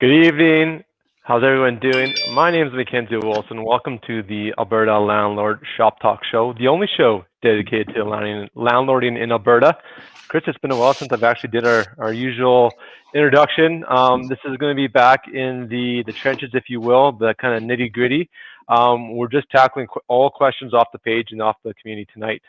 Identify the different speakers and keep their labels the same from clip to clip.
Speaker 1: Good evening. How's everyone doing? My name is Mackenzie Wilson. Welcome to the Alberta Landlord Shoptalk show, the only show dedicated to landlording in Alberta. Chris, it's been a while since I've actually did our usual introduction. This is going to be back in the trenches, if you will, the kind of nitty gritty. We're just tackling all questions off the page and off the community tonight.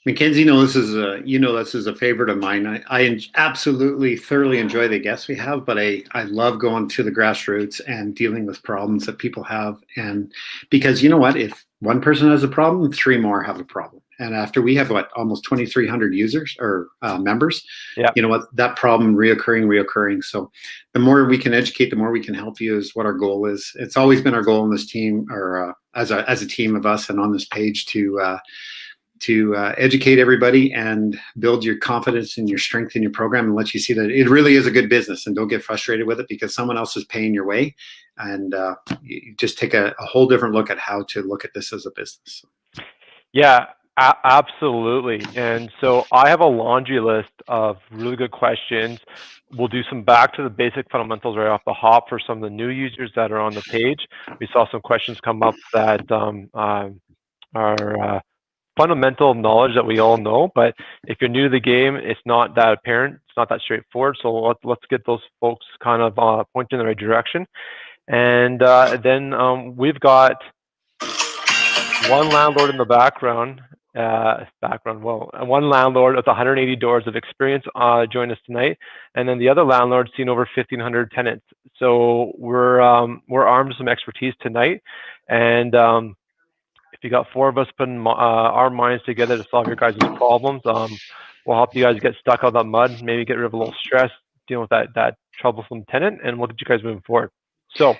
Speaker 2: Mackenzie, this is a favorite of mine. I absolutely thoroughly enjoy the guests we have, but I love going to the grassroots and dealing with problems that people have. And because you know what, if one person has a problem, three more have a problem. And after we have almost 2,300 users or members,
Speaker 1: yeah.
Speaker 2: You know what, that problem reoccurring. So the more we can educate, the more we can help you is what our goal is. It's always been our goal in this team, or as a team of us and on this page to educate everybody and build your confidence and your strength in your program and let you see that it really is a good business, and don't get frustrated with it because someone else is paying your way, and you just take a whole different look at how to look at this as a business.
Speaker 1: Yeah, absolutely. And so I have a laundry list of really good questions. We'll do some back to the basic fundamentals right off the hop for some of the new users that are on the page. We saw some questions come up that are fundamental knowledge that we all know, but if you're new to the game, it's not that apparent, it's not that straightforward. So let's get those folks kind of pointed in the right direction. And then we've got one landlord in the background, one landlord with 180 doors of experience join us tonight, and then the other landlord's seen over 1,500 tenants. So we're armed with some expertise tonight, and if you got four of us putting our minds together to solve your guys' problems, we'll help you guys get stuck out of that mud, maybe get rid of a little stress, dealing with that troublesome tenant, and we'll get you guys moving forward. So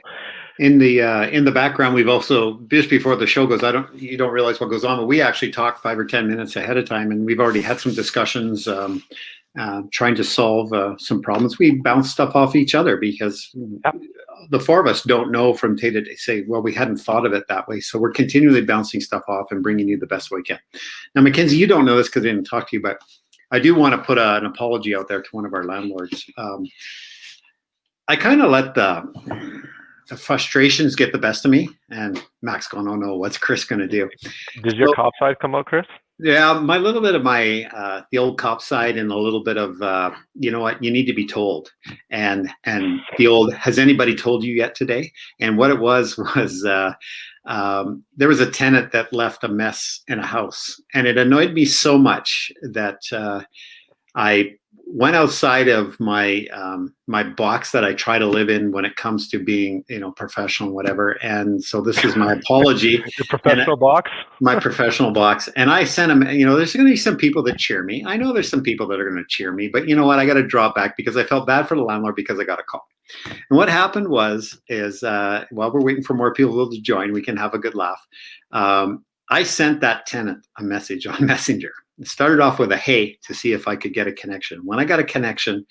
Speaker 2: in the background, we've also, just before the show goes, you don't realize what goes on, but we actually talk 5 or 10 minutes ahead of time, and we've already had some discussions trying to solve some problems. We bounce stuff off each other because the four of us don't know from day to day, say, well, we hadn't thought of it that way. So we're continually bouncing stuff off and bringing you the best way we can. Now, Mackenzie, you don't know this because I didn't talk to you, but I do want to put an apology out there to one of our landlords. I kind of let the frustrations get the best of me, and Mac's going, oh no, what's Chris going to do?
Speaker 1: Did your cop side come out, Chris?
Speaker 2: Yeah, my little bit of my the old cop side, and a little bit of you know what, you need to be told, and the old, has anybody told you yet today? And what it was there was a tenant that left a mess in a house, and it annoyed me so much that I went outside of my my box that I try to live in when it comes to being, professional and whatever. And so this is my apology.
Speaker 1: Your professional box?
Speaker 2: My professional box. And I sent him, there's going to be some people that cheer me. I know there's some people that are going to cheer me, but you know what? I got to draw back because I felt bad for the landlord because I got a call. And what happened is while we're waiting for more people to join, we can have a good laugh. I sent that tenant a message on Messenger. It started off with a hey to see if I could get a connection. When I got a connection,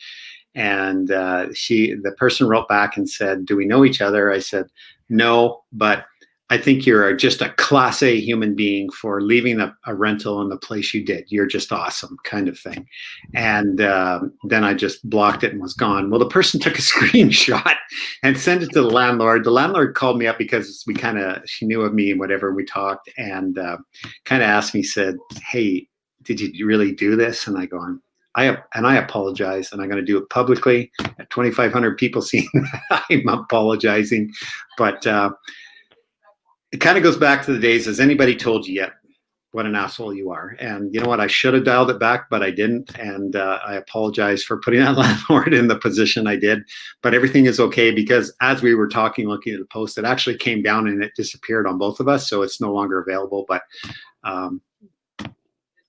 Speaker 2: and the person wrote back and said, do we know each other? I said, no, but I think you're just a class A human being for leaving a rental in the place you did. You're just awesome, kind of thing. And then I just blocked it and was gone. Well, the person took a screenshot and sent it to the landlord. The landlord called me up because she knew of me and whatever, we talked, and kind of asked me, said, hey, did you really do this? And I go on. I apologize, and I'm going to do it publicly at 2,500 people seeing that I'm apologizing. But it kind of goes back to the days, has anybody told you yet what an asshole you are? And you know what? I should have dialed it back, but I didn't. And I apologize for putting that landlord in the position I did. But everything is okay because as we were talking, looking at the post, it actually came down and it disappeared on both of us. So it's no longer available. But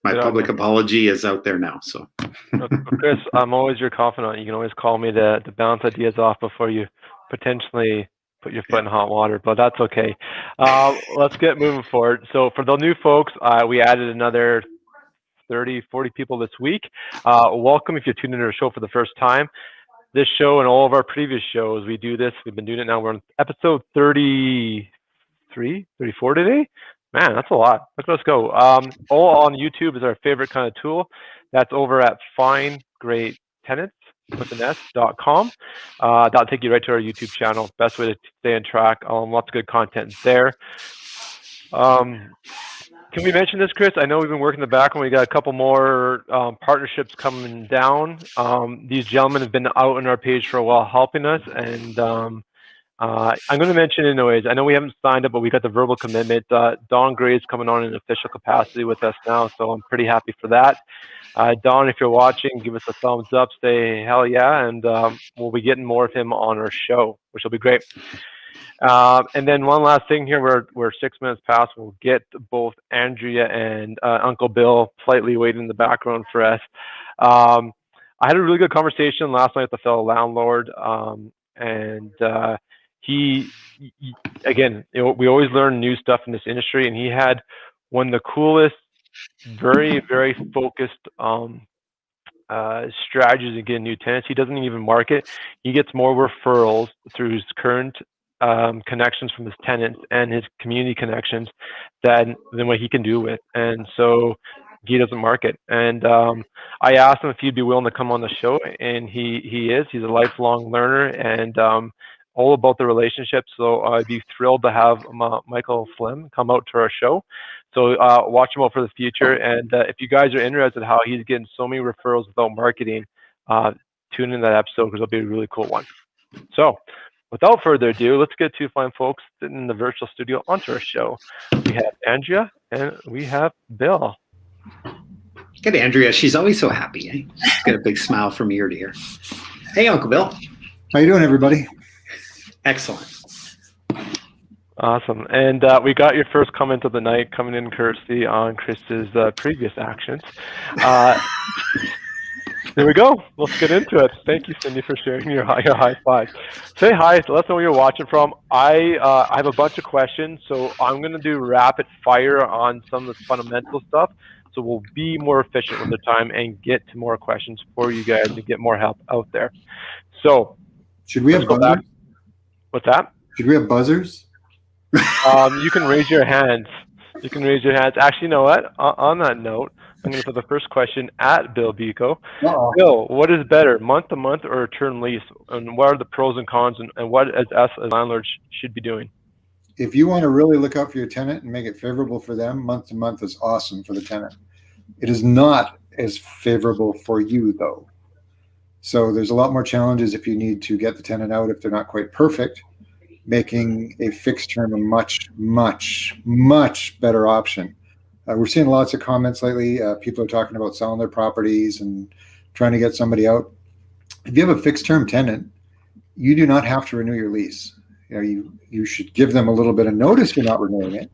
Speaker 2: my public apology is out there now. So,
Speaker 1: Chris, I'm always your confidant. You can always call me to bounce ideas off before you potentially put your foot in hot water, but that's okay. Let's get moving forward. So for the new folks, we added another 30, 40 people this week. Welcome if you tuned into our show for the first time. This show and all of our previous shows, we do this. We've been doing it now. We're on episode 33, 34 today. Man, that's a lot. Look, let's go. All on YouTube is our favorite kind of tool. That's over at Find Great Tenants. with an S.com. That'll take you right to our YouTube channel. Best way to stay on track. Lots of good content there. Can we mention this, Chris? I know we've been working in the background. We got a couple more partnerships coming down. These gentlemen have been out on our page for a while helping us, and I'm going to mention it anyways. I know we haven't signed up, but we got the verbal commitment. Don Gray is coming on in official capacity with us now, so I'm pretty happy for that. Don, if you're watching, give us a thumbs up, say hell yeah, and we'll be getting more of him on our show, which will be great. And then one last thing here, we're 6 minutes past. We'll get both Andrea and Uncle Bill politely waiting in the background for us. I had a really good conversation last night with a fellow landlord, and he again, we always learn new stuff in this industry, and he had one of the coolest, very, very focused strategies to get new tenants. He doesn't even market. He gets more referrals through his current connections from his tenants and his community connections than what he can do with. And so he doesn't market. And I asked him if he'd be willing to come on the show, and he is. He's a lifelong learner and all about the relationship. So I'd be thrilled to have Michael Slim come out to our show. So watch him out for the future. And if you guys are interested in how he's getting so many referrals without marketing, tune in that episode because it'll be a really cool one. So without further ado, let's get two fine folks sitting in the virtual studio onto our show. We have Andrea and we have Bill.
Speaker 2: Good, Andrea. She's always so happy. Eh? She's got a big smile from ear to ear. Hey, Uncle Bill.
Speaker 3: How you doing, everybody?
Speaker 2: Excellent.
Speaker 1: Awesome. And we got your first comment of the night coming in courtesy on Chris's previous actions. There we go. Let's get into it. Thank you, Cindy, for sharing your high five. Say hi. So let us know where you're watching from. I have a bunch of questions, so I'm going to do rapid fire on some of the fundamental stuff. So we'll be more efficient with the time and get to more questions for you guys to get more help out there. So
Speaker 3: should we have buzzers?
Speaker 1: What's that?
Speaker 3: Should we have buzzers?
Speaker 1: You can raise your hands. You can raise your hands. Actually, you know what? On that note, I'm going to put the first question at Bill Biko. Bill, what is better, month-to-month or a term lease? And what are the pros and cons, and what as us as landlords should be doing?
Speaker 3: If you want to really look out for your tenant and make it favorable for them, month-to-month is awesome for the tenant. It is not as favorable for you, though. So there's a lot more challenges if you need to get the tenant out if they're not quite perfect. Making a fixed term a much, much, much better option. We're seeing lots of comments lately. People are talking about selling their properties and trying to get somebody out. If you have a fixed term tenant, you do not have to renew your lease. You should give them a little bit of notice you're not renewing it,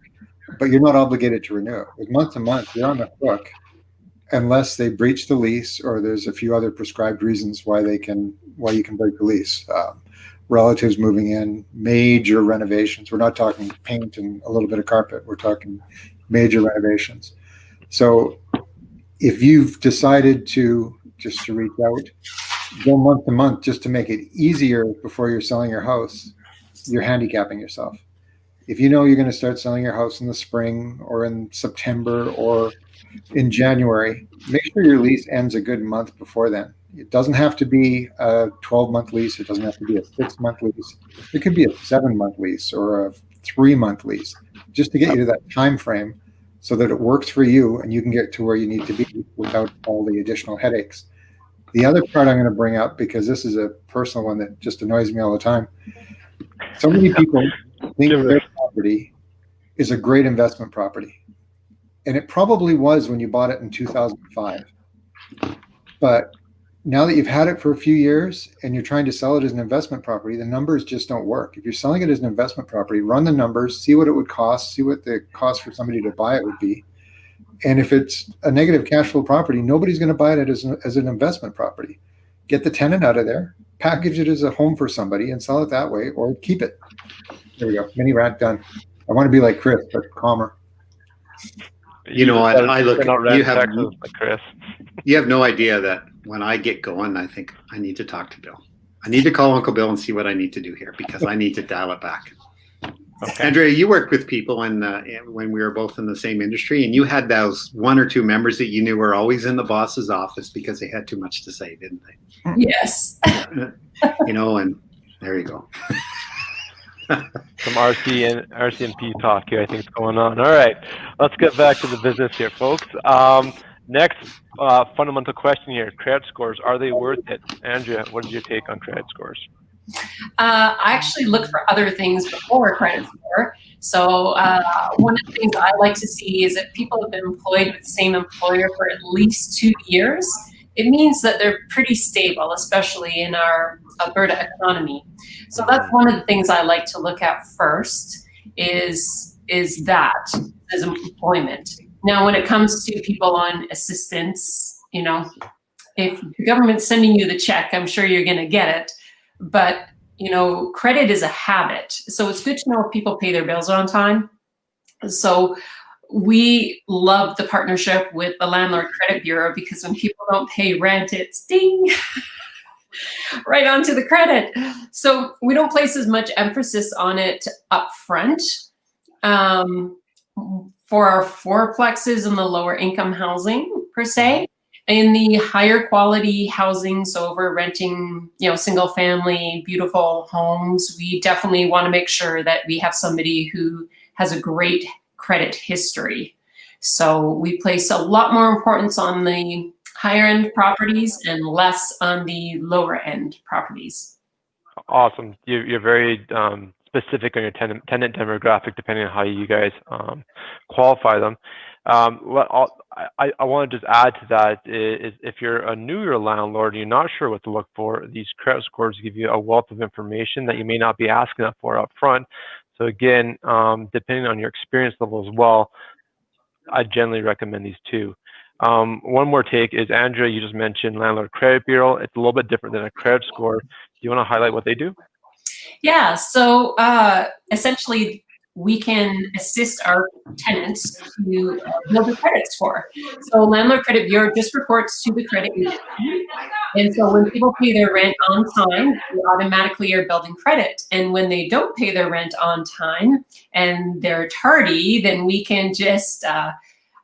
Speaker 3: but you're not obligated to renew it. With month to month, you're on the hook unless they breach the lease or there's a few other prescribed reasons why you can break the lease. Relatives moving in, major renovations. We're not talking paint and a little bit of carpet. We're talking major renovations. So if you've decided to reach out, go month to month just to make it easier before you're selling your house, you're handicapping yourself. If you know you're going to start selling your house in the spring or in September or in January, make sure your lease ends a good month before then. It doesn't have to be a 12-month lease. It doesn't have to be a 6-month lease. It could be a 7-month lease or a 3-month lease, just to get you to that time frame so that it works for you and you can get to where you need to be without all the additional headaches. The other part I'm going to bring up, because this is a personal one that just annoys me all the time. So many people think their property is a great investment property. And it probably was when you bought it in 2005. But now that you've had it for a few years and you're trying to sell it as an investment property, the numbers just don't work. If you're selling it as an investment property, run the numbers, see what it would cost, see what the cost for somebody to buy it would be. And if it's a negative cash flow property, nobody's going to buy it as an investment property. Get the tenant out of there, package it as a home for somebody and sell it that way, or keep it. There we go. Mini rant done. I want to be like Chris, but calmer.
Speaker 2: You know what?
Speaker 1: Chris.
Speaker 2: You have no idea that when I get going, I think I need to talk to Bill. I need to call Uncle Bill and see what I need to do here because I need to dial it back.
Speaker 1: Okay.
Speaker 2: Andrea, you worked with people when we were both in the same industry, and you had those 1 or 2 members that you knew were always in the boss's office because they had too much to say, didn't they?
Speaker 4: Yes.
Speaker 2: You know, and there you go.
Speaker 1: Some RC and P talk here, I think, is going on. All right, let's get back to the business here, folks. Next fundamental question here: credit scores, are they worth it? Andrea, what is your take on credit scores?
Speaker 4: I actually look for other things before a credit score. So one of the things I like to see is that people have been employed with the same employer for at least 2 years. It means that they're pretty stable, especially in our Alberta economy. So that's one of the things I like to look at first is employment. Now, when it comes to people on assistance, you know, if the government's sending you the check, I'm sure you're going to get it. But, you know, credit is a habit. So it's good to know if people pay their bills on time. So we love the partnership with the Landlord Credit Bureau because when people don't pay rent, it's ding, right onto the credit. So we don't place as much emphasis on it up front. For our fourplexes and the lower income housing per se. In the higher quality housing, so we're renting, you know, single family, beautiful homes, we definitely want to make sure that we have somebody who has a great credit history. So we place a lot more importance on the higher end properties and less on the lower end properties.
Speaker 1: Awesome. You're very specific on your tenant demographic, depending on how you guys qualify them. What I want to just add to that is if you're a newer landlord and you're not sure what to look for, these credit scores give you a wealth of information that you may not be asking that for up front. So again, depending on your experience level as well, I generally recommend these too. One more take is, Andrea, you just mentioned Landlord Credit Bureau. It's a little bit different than a credit score. Do you want to highlight what they do?
Speaker 4: Yeah, so essentially we can assist our tenants to build a credit score. So Landlord Credit Bureau just reports to the credit union. And so when people pay their rent on time, they automatically are building credit. And when they don't pay their rent on time and they're tardy, then we can just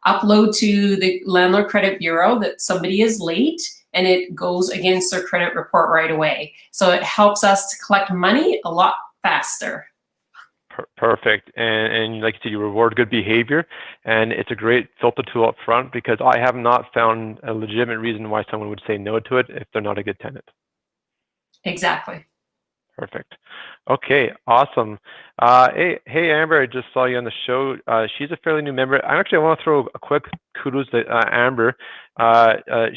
Speaker 4: upload to the Landlord Credit Bureau that somebody is late, and it goes against their credit report right away. So it helps us to collect money a lot faster.
Speaker 1: Perfect. And like you said, you reward good behavior, and it's a great filter tool up front because I have not found a legitimate reason why someone would say no to it if they're not a good tenant.
Speaker 4: Exactly.
Speaker 1: Perfect. Okay, awesome. Hey, Amber, I just saw you on the show. She's a fairly new member. I want to throw a quick kudos to Amber.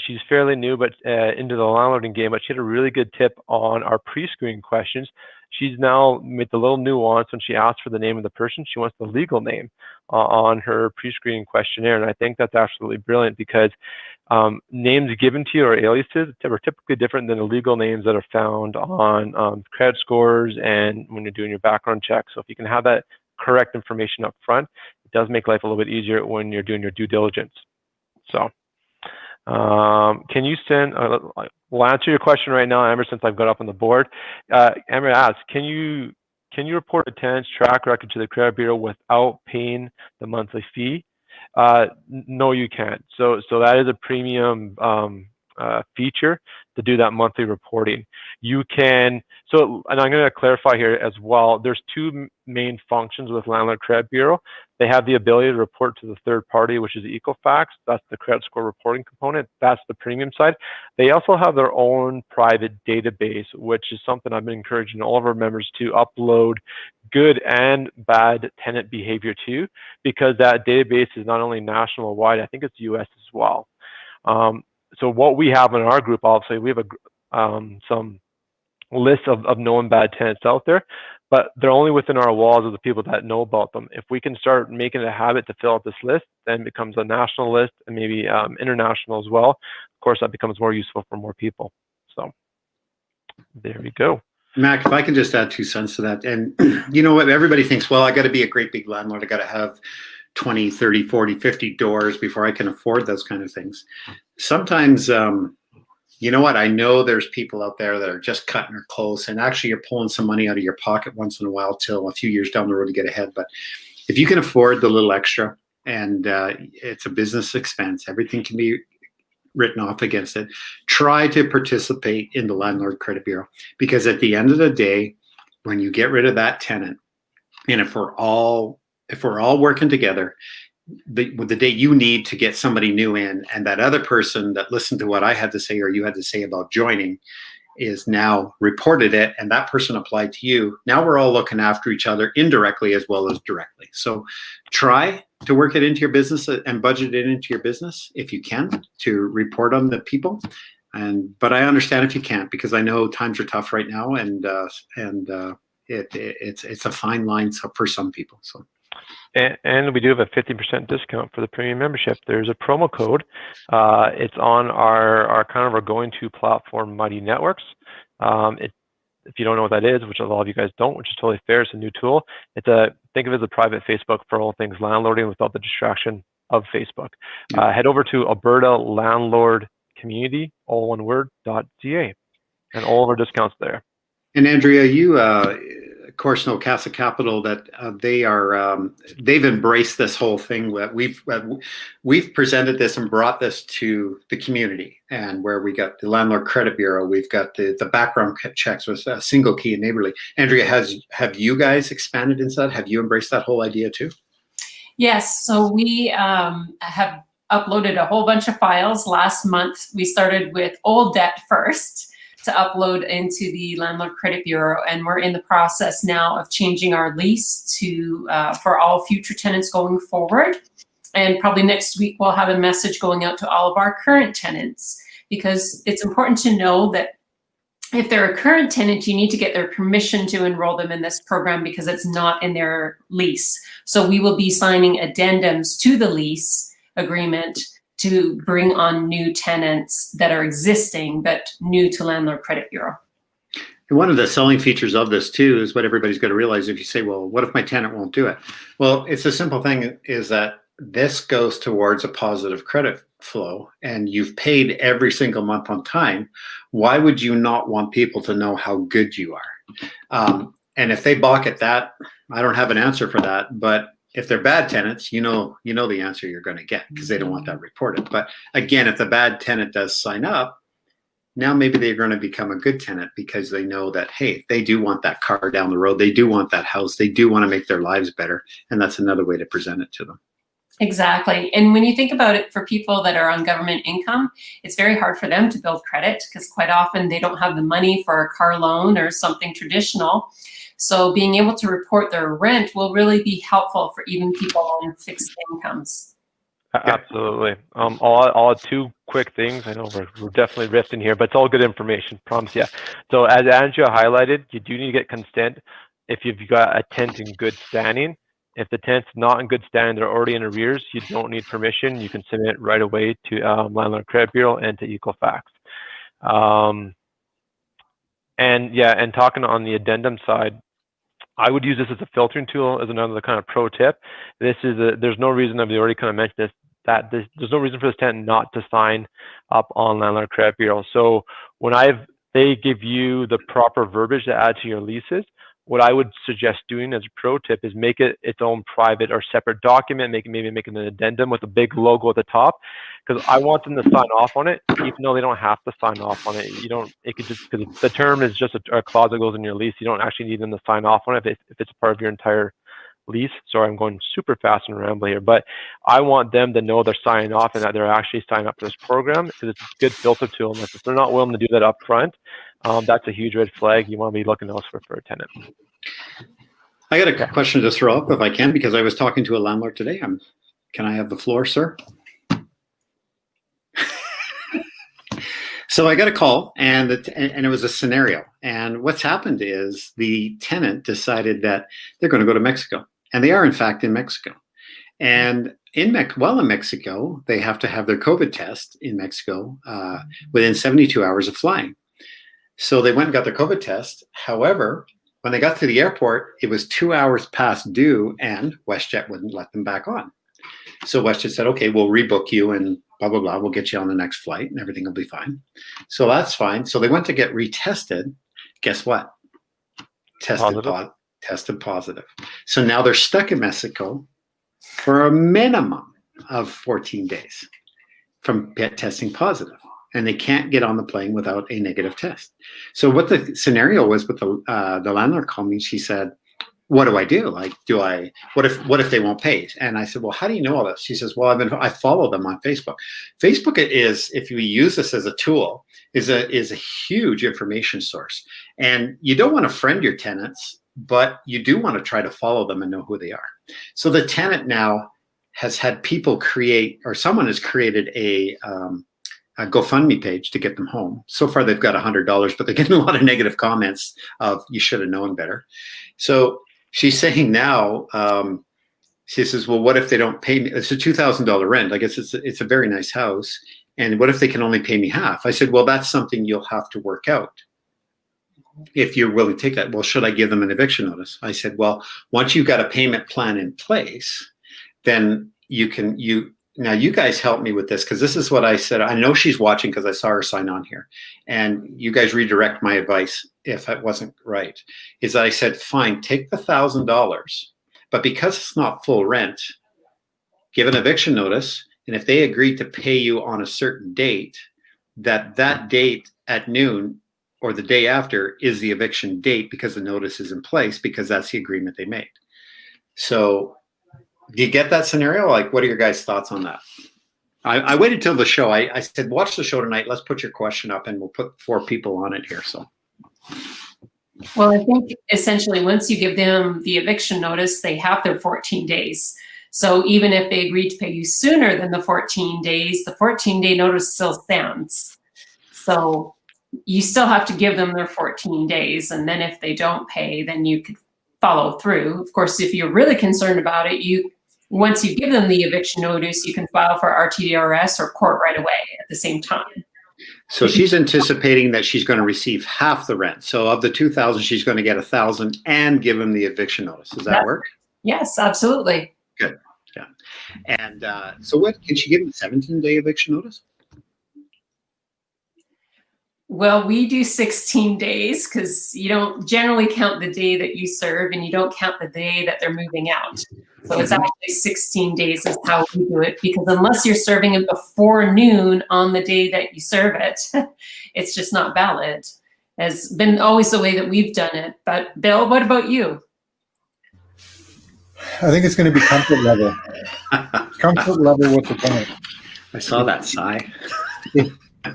Speaker 1: She's fairly new, but into the landlording game, but she had a really good tip on our pre-screening questions. She's now made the little nuance when she asks for the name of the person, she wants the legal name on her pre-screening questionnaire. And I think that's absolutely brilliant because names given to you or aliases are typically different than the legal names that are found on credit scores and when you're doing your background check. So if you can have that correct information up front, it does make life a little bit easier when you're doing your due diligence. So can you send, we'll answer your question right now, Amber, since I've got up on the board. Amber asks, can you report a tenant's track record to the credit bureau without paying the monthly fee? No, you can't. So that is a premium feature to do that monthly reporting. You can, and I'm going to clarify here as well, there's two main functions with Landlord Credit Bureau. They have the ability to report to the third party, which is Equifax. That's the credit score reporting component. That's the premium side. They also have their own private database, which is something I've been encouraging all of our members to upload good and bad tenant behavior to, because that database is not only national wide, I think it's US as well. So what we have in our group, obviously, we have some lists of known bad tenants out there, but they're only within our walls of the people that know about them. If we can start making it a habit to fill out this list, then it becomes a national list and maybe international as well. Of course, that becomes more useful for more people. So there we go.
Speaker 2: Mac, if I can just add 2 cents to that. And you know what, everybody thinks, well, I got to be a great big landlord. I got to have 20, 30, 40, 50 doors before I can afford those kind of things. Sometimes you know what? I know there's people out there that are just cutting it close, and actually you're pulling some money out of your pocket once in a while till a few years down the road to get ahead. But if you can afford the little extra, and it's a business expense, everything can be written off against it. Try to participate in the Landlord Credit Bureau, because at the end of the day, when you get rid of that tenant, and if we're all working together, the day you need to get somebody new in, and that other person that listened to what I had to say or you had to say about joining is now reported it, and that person applied to you, now we're all looking after each other indirectly as well as directly. So try to work it into your business and budget it into your business if you can, to report on the people. But I understand if you can't, because I know times are tough right now, and it's a fine line for some people. So.
Speaker 1: And we do have a 50% discount for the premium membership. There's a promo code. It's on our kind of our going-to platform, Mighty Networks. If you don't know what that is, which a lot of you guys don't, which is totally fair, it's a new tool. Think of it as a private Facebook for all things landlording without the distraction of Facebook. Head over to Alberta Landlord Community, all one word, .ca, and all of our discounts there.
Speaker 2: And Andrea, you of course know Casa Capital, that they've embraced this whole thing. That we've presented this and brought this to the community, and where we got the Landlord Credit Bureau, we've got the background checks with single key and neighborly. Andrea, have you guys expanded into that? Have you embraced that whole idea too?
Speaker 4: Yes, so we have uploaded a whole bunch of files last month. We started with old debt first to upload into the Landlord Credit Bureau, and we're in the process now of changing our lease to for all future tenants going forward. And probably next week we'll have a message going out to all of our current tenants, because it's important to know that if they're a current tenant, you need to get their permission to enroll them in this program, because it's not in their lease. So we will be signing addendums to the lease agreement to bring on new tenants that are existing but new to Landlord Credit Bureau.
Speaker 2: And one of the selling features of this too is what everybody's got to realize. If you say, well, what if my tenant won't do it? Well, it's a simple thing, is that this goes towards a positive credit flow, and you've paid every single month on time. Why would you not want people to know how good you are? And if they balk at that, I don't have an answer for that, but if they're bad tenants, you know the answer you're going to get, because they don't want that reported. But again, if the bad tenant does sign up, now maybe they're going to become a good tenant, because they know that, hey, they do want that car down the road. They do want that house. They do want to make their lives better. And that's another way to present it to them.
Speaker 4: Exactly. And when you think about it, for people that are on government income, it's very hard for them to build credit, because quite often they don't have the money for a car loan or something traditional. So being able to report their rent will really be helpful for even people on fixed incomes.
Speaker 1: Absolutely. I'll add two quick things. I know we're definitely riffing here, but it's all good information, promise you. So as Andrea highlighted, you do need to get consent if you've got a tenant in good standing. If the tenant's not in good standing, they're already in arrears, you don't need permission. You can submit it right away to Landlord Credit Bureau and to Equifax. And talking on the addendum side, I would use this as a filtering tool, as another kind of pro tip. There's no reason, I've already kind of mentioned this, there's no reason for this tenant not to sign up on Landlord Credit Bureau. So when they give you the proper verbiage to add to your leases, what I would suggest doing as a pro tip is make it its own private or separate document, maybe make an addendum with a big logo at the top, because I want them to sign off on it, even though they don't have to sign off on it. It could just, because the term is just a clause that goes in your lease. You don't actually need them to sign off on it if it's part of your entire lease. Sorry, I'm going super fast and rambling here, but I want them to know they're signing off and that they're actually signing up for this program, because it's a good filter tool. And if they're not willing to do that up front, that's a huge red flag. You want to be looking elsewhere for a tenant.
Speaker 2: I got a question to throw up if I can, because I was talking to a landlord today. Can I have the floor, sir? So I got a call, and it was a scenario. And what's happened is the tenant decided that they're going to go to Mexico, and they are in fact in Mexico. And while in Mexico, they have to have their COVID test in Mexico within 72 hours of flying. So they went and got their COVID test. However, when they got to the airport, it was 2 hours past due, and WestJet wouldn't let them back on. So WestJet said, okay, we'll rebook you, and blah, blah, blah. We'll get you on the next flight and everything will be fine. So that's fine. So they went to get retested. Guess what? Tested positive. So now they're stuck in Mexico for a minimum of 14 days from testing positive. And they can't get on the plane without a negative test. So what the scenario was with the landlord called me, she said, what do I do? Like, what if they won't pay? And I said, well, how do you know all this? She says, well, I follow them on Facebook. Facebook is, if you use this as a tool, is a huge information source. And you don't want to friend your tenants, but you do want to try to follow them and know who they are. So the tenant now has had people create, or someone has created a GoFundMe page to get them home. So far, they've got $100, but they're getting a lot of negative comments of, you should have known better. So she's saying now, she says, well, what if they don't pay me? It's a $2,000 rent. I guess it's a very nice house. And what if they can only pay me half? I said, well, that's something you'll have to work out if you're willing to take that. Well, should I give them an eviction notice? I said, well, once you've got a payment plan in place, then now you guys help me with this, because this is what I said. I know she's watching because I saw her sign on here, and you guys redirect my advice if it wasn't right. Is that I said, fine, take the $1,000, but because it's not full rent, give an eviction notice, and if they agree to pay you on a certain date, that date at noon or the day after is the eviction date, because the notice is in place, because that's the agreement they made. So do you get that scenario? Like, what are your guys' thoughts on that? I waited till the show. I said, watch the show tonight. Let's put your question up, and we'll put 4 people on it here. So,
Speaker 4: well, I think essentially once you give them the eviction notice, they have their 14 days. So even if they agree to pay you sooner than the 14 days, the 14-day notice still stands. So you still have to give them their 14 days. And then if they don't pay, then you could follow through. Of course, if you're really concerned about it, once you give them the eviction notice, you can file for RTDRS or court right away at the same time.
Speaker 2: So she's anticipating that she's going to receive half the rent. So of the 2,000, she's going to get 1,000 and give them the eviction notice. Does that work?
Speaker 4: Yes, absolutely.
Speaker 2: Good. Yeah. And so what, can she give them a 17-day eviction notice?
Speaker 4: Well, we do 16 days because you don't generally count the day that you serve, and you don't count the day that they're moving out. So it's actually 16 days is how we do it, because unless you're serving it before noon on the day that you serve it, it's just not valid. Has been always the way that we've done it. But Bill, what about you?
Speaker 3: I think it's going to be comfort level. Comfort level with the tenant.
Speaker 2: I saw that sigh.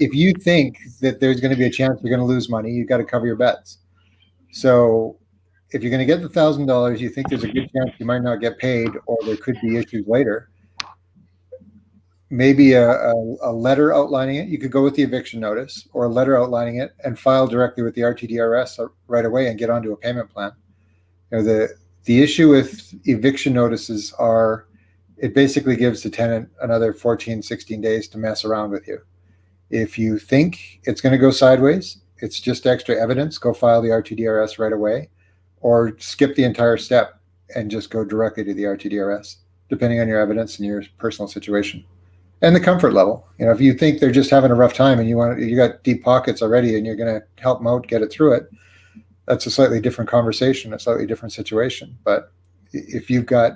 Speaker 3: If you think that there's going to be a chance you're going to lose money, you've got to cover your bets. So if you're going to get the $1,000, you think there's a good chance you might not get paid, or there could be issues later. Maybe a letter outlining it. You could go with the eviction notice, or a letter outlining it, and file directly with the RTDRS right away and get onto a payment plan. You know, the issue with eviction notices are, it basically gives the tenant another 14, 16 days to mess around with you. If you think it's going to go sideways, it's just extra evidence. Go file the RTDRS right away, or skip the entire step and just go directly to the RTDRS, depending on your evidence and your personal situation and the comfort level. You know, if you think they're just having a rough time and you got deep pockets already and you're going to help them out, get it through it, that's a slightly different conversation, a slightly different situation. But if you've got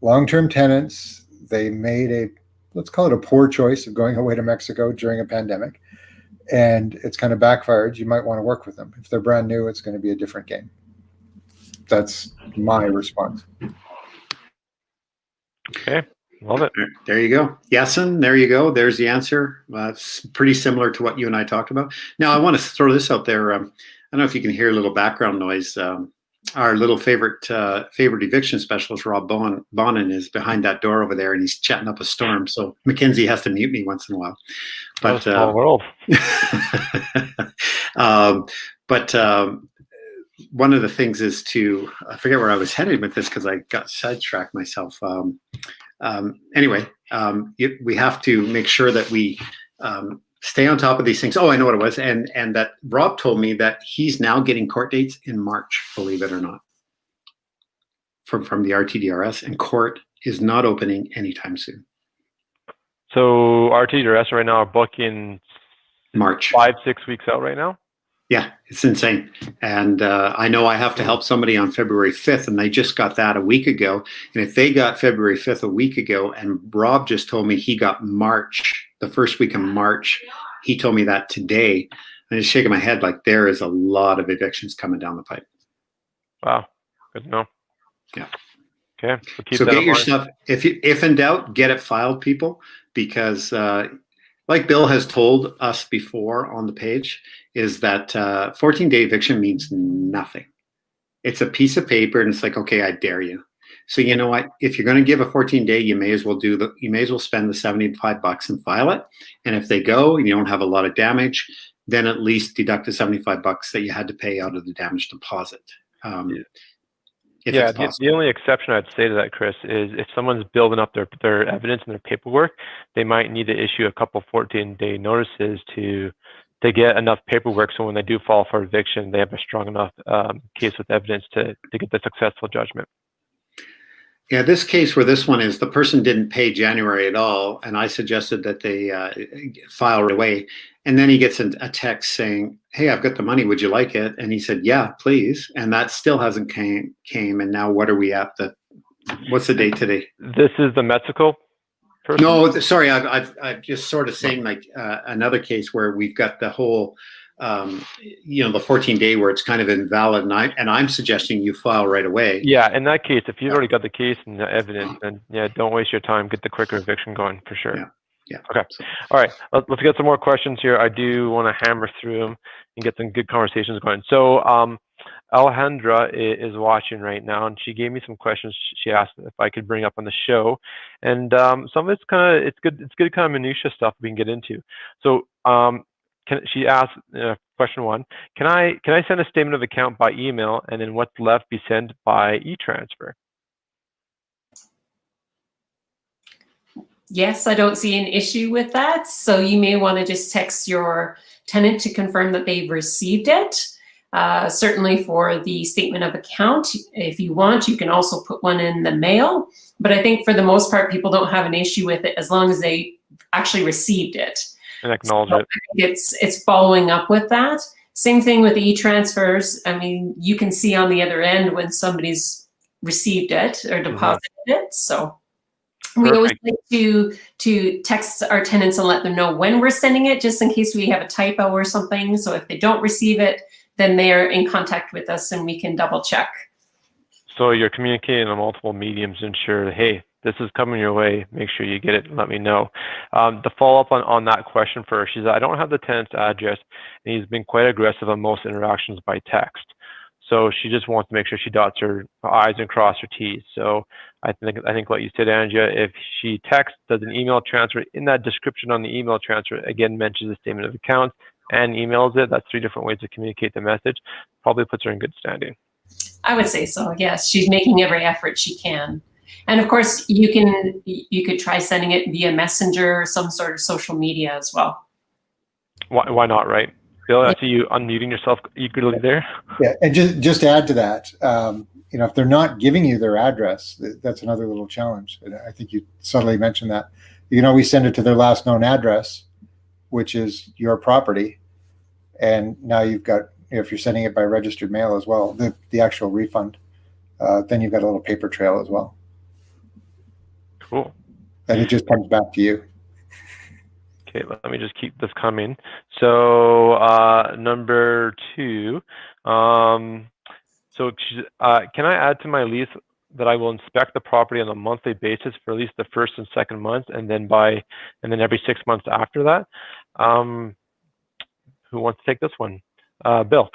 Speaker 3: long-term tenants, they made let's call it a poor choice of going away to Mexico during a pandemic, and it's kind of backfired, you might want to work with them. If they're brand new, it's going to be a different game. That's my response.
Speaker 1: Okay, love it.
Speaker 2: There you go. Yasin, there you go. There's the answer. It's pretty similar to what you and I talked about. Now, I want to throw this out there. I don't know if you can hear a little background noise. Our little favorite eviction specialist, Rob Bonin, is behind that door over there, and he's chatting up a storm. So Mackenzie has to mute me once in a while. But
Speaker 1: small world.
Speaker 2: One of the things is I forget where I was headed with this because I got sidetracked myself. Anyway, we have to make sure that we stay on top of these things. Oh, I know what it was. And that Rob told me that he's now getting court dates in March, believe it or not, from the RTDRS, and court is not opening anytime soon.
Speaker 1: So RT, your rest right now are booking
Speaker 2: March.
Speaker 1: 5-6 weeks out right now.
Speaker 2: Yeah, it's insane. And I know I have to help somebody on February 5th, and they just got that a week ago. And if they got February 5th a week ago, and Rob just told me he got March, the first week of March, he told me that today. I'm just shaking my head like there is a lot of evictions coming down the pipe.
Speaker 1: Wow, good to know.
Speaker 2: Yeah.
Speaker 1: Okay,
Speaker 2: So get your stuff. If in doubt, get it filed, people, because like Bill has told us before on the page, is that 14-day eviction means nothing. It's a piece of paper, and it's like, okay, I dare you. So you know what? If you're going to give a 14-day, you may as well spend the $75 and file it. And if they go and you don't have a lot of damage, then at least deduct the $75 that you had to pay out of the damage deposit.
Speaker 1: Yeah, the only exception I'd say to that, Chris, is if someone's building up their evidence and their paperwork, they might need to issue a couple 14-day notices to get enough paperwork so when they do file for eviction, they have a strong enough case with evidence to get the successful judgment.
Speaker 2: Yeah, this case where this one is, the person didn't pay January at all, and I suggested that they file right away. And then he gets a text saying, hey, I've got the money, would you like it? And he said, yeah, please. And that still hasn't came. And now what are we at? What's the date today?
Speaker 1: This is the Mexico person?
Speaker 2: No, sorry, I've just sort of saying like another case where we've got the whole, the 14-day where it's kind of invalid, and I'm suggesting you file right away.
Speaker 1: Yeah, in that case, if you've already got the case and the evidence, then yeah, don't waste your time. Get the quicker eviction going for sure.
Speaker 2: Yeah.
Speaker 1: Okay. All right. Let's get some more questions here. I do want to hammer through them and get some good conversations going. So Alejandra is watching right now, and she gave me some questions. She asked if I could bring up on the show, and some of it's good kind of minutia stuff we can get into. So she asked question 1: Can I send a statement of account by email, and then what's left be sent by e-transfer?
Speaker 4: Yes, I don't see an issue with that. So you may want to just text your tenant to confirm that they've received it. Certainly for the statement of account, if you want, you can also put one in the mail. But I think for the most part, people don't have an issue with it as long as they actually received it.
Speaker 1: And acknowledge it.
Speaker 4: It's following up with that. Same thing with e-transfers. I mean, you can see on the other end when somebody's received it or deposited it. So we always like to text our tenants and let them know when we're sending it, just in case we have a typo or something. So if they don't receive it, then they're in contact with us and we can double check.
Speaker 1: So you're communicating on multiple mediums to ensure, hey, this is coming your way. Make sure you get it and let me know. The follow-up on that question first, she said, I don't have the tenant's address, and he's been quite aggressive on most interactions by text. So she just wants to make sure she dots her I's and cross her T's. So I think what you said, Andrea, if she texts, does an email transfer, in that description on the email transfer, again, mentions the statement of accounts and emails it, that's 3 different ways to communicate the message, probably puts her in good standing.
Speaker 4: I would say so, yes. She's making every effort she can. And of course, you could try sending it via Messenger or some sort of social media as well.
Speaker 1: Why not, right? Bill, I see you unmuting yourself eagerly there.
Speaker 3: Yeah, and just to add to that, if they're not giving you their address, that's another little challenge. And I think you subtly mentioned that. You can always send it to their last known address, which is your property. And now you've got, if you're sending it by registered mail as well, the actual refund, then you've got a little paper trail as well.
Speaker 1: Cool.
Speaker 3: And it just comes back to you.
Speaker 1: Okay, let me just keep this coming. So number 2, so can I add to my lease that I will inspect the property on a monthly basis for at least the first and second month, and then every 6 months after that? Who wants to take this one? Bill.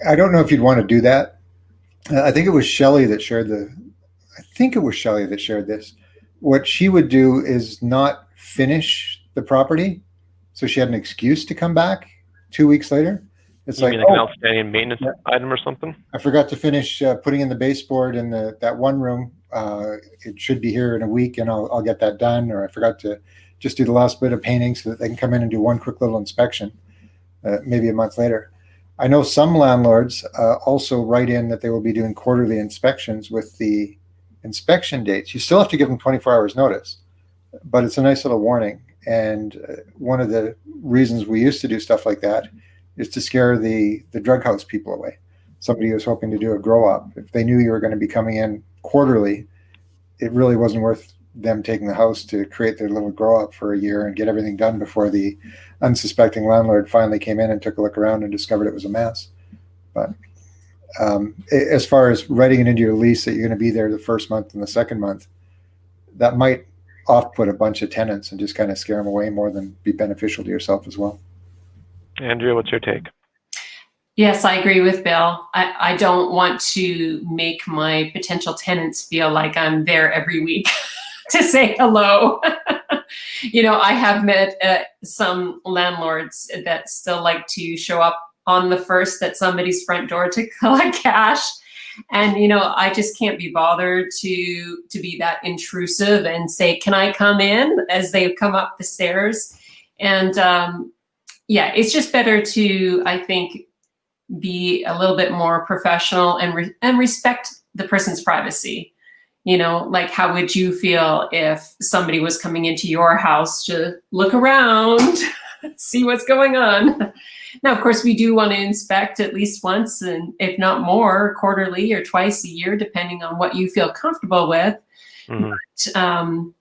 Speaker 3: I don't know if you'd want to do that. I think it was Shelley that shared this. What she would do is not finish the property, so she had an excuse to come back 2 weeks later. It's
Speaker 1: you mean like an outstanding maintenance item or something? I
Speaker 3: forgot to finish putting in the baseboard in that one room. It should be here in a week, and I'll get that done. Or I forgot to just do the last bit of painting so that they can come in and do one quick little inspection, maybe a month later. I know some landlords also write in that they will be doing quarterly inspections with the inspection dates, you still have to give them 24 hours notice, but it's a nice little warning. And one of the reasons we used to do stuff like that is to scare the drug house people away. Somebody who was hoping to do a grow up, if they knew you were going to be coming in quarterly, it really wasn't worth them taking the house to create their little grow up for a year and get everything done before the unsuspecting landlord finally came in and took a look around and discovered it was a mess. But as far as writing it into your lease that you're going to be there the first month and the second month, that might off-put a bunch of tenants and just kind of scare them away more than be beneficial to yourself as well.
Speaker 1: Andrea, what's your take?
Speaker 4: Yes, I agree with Bill. I don't want to make my potential tenants feel like I'm there every week to say hello. You know, I have met some landlords that still like to show up on the first at somebody's front door to collect cash. And, you know, I just can't be bothered to be that intrusive and say, can I come in, as they've come up the stairs? And yeah, it's just better to, I think, be a little bit more professional and respect the person's privacy. You know, like, how would you feel if somebody was coming into your house to look around, see what's going on? Now, of course, we do want to inspect at least once, and if not more, quarterly or twice a year, depending on what you feel comfortable with.
Speaker 1: Mm-hmm.
Speaker 4: But,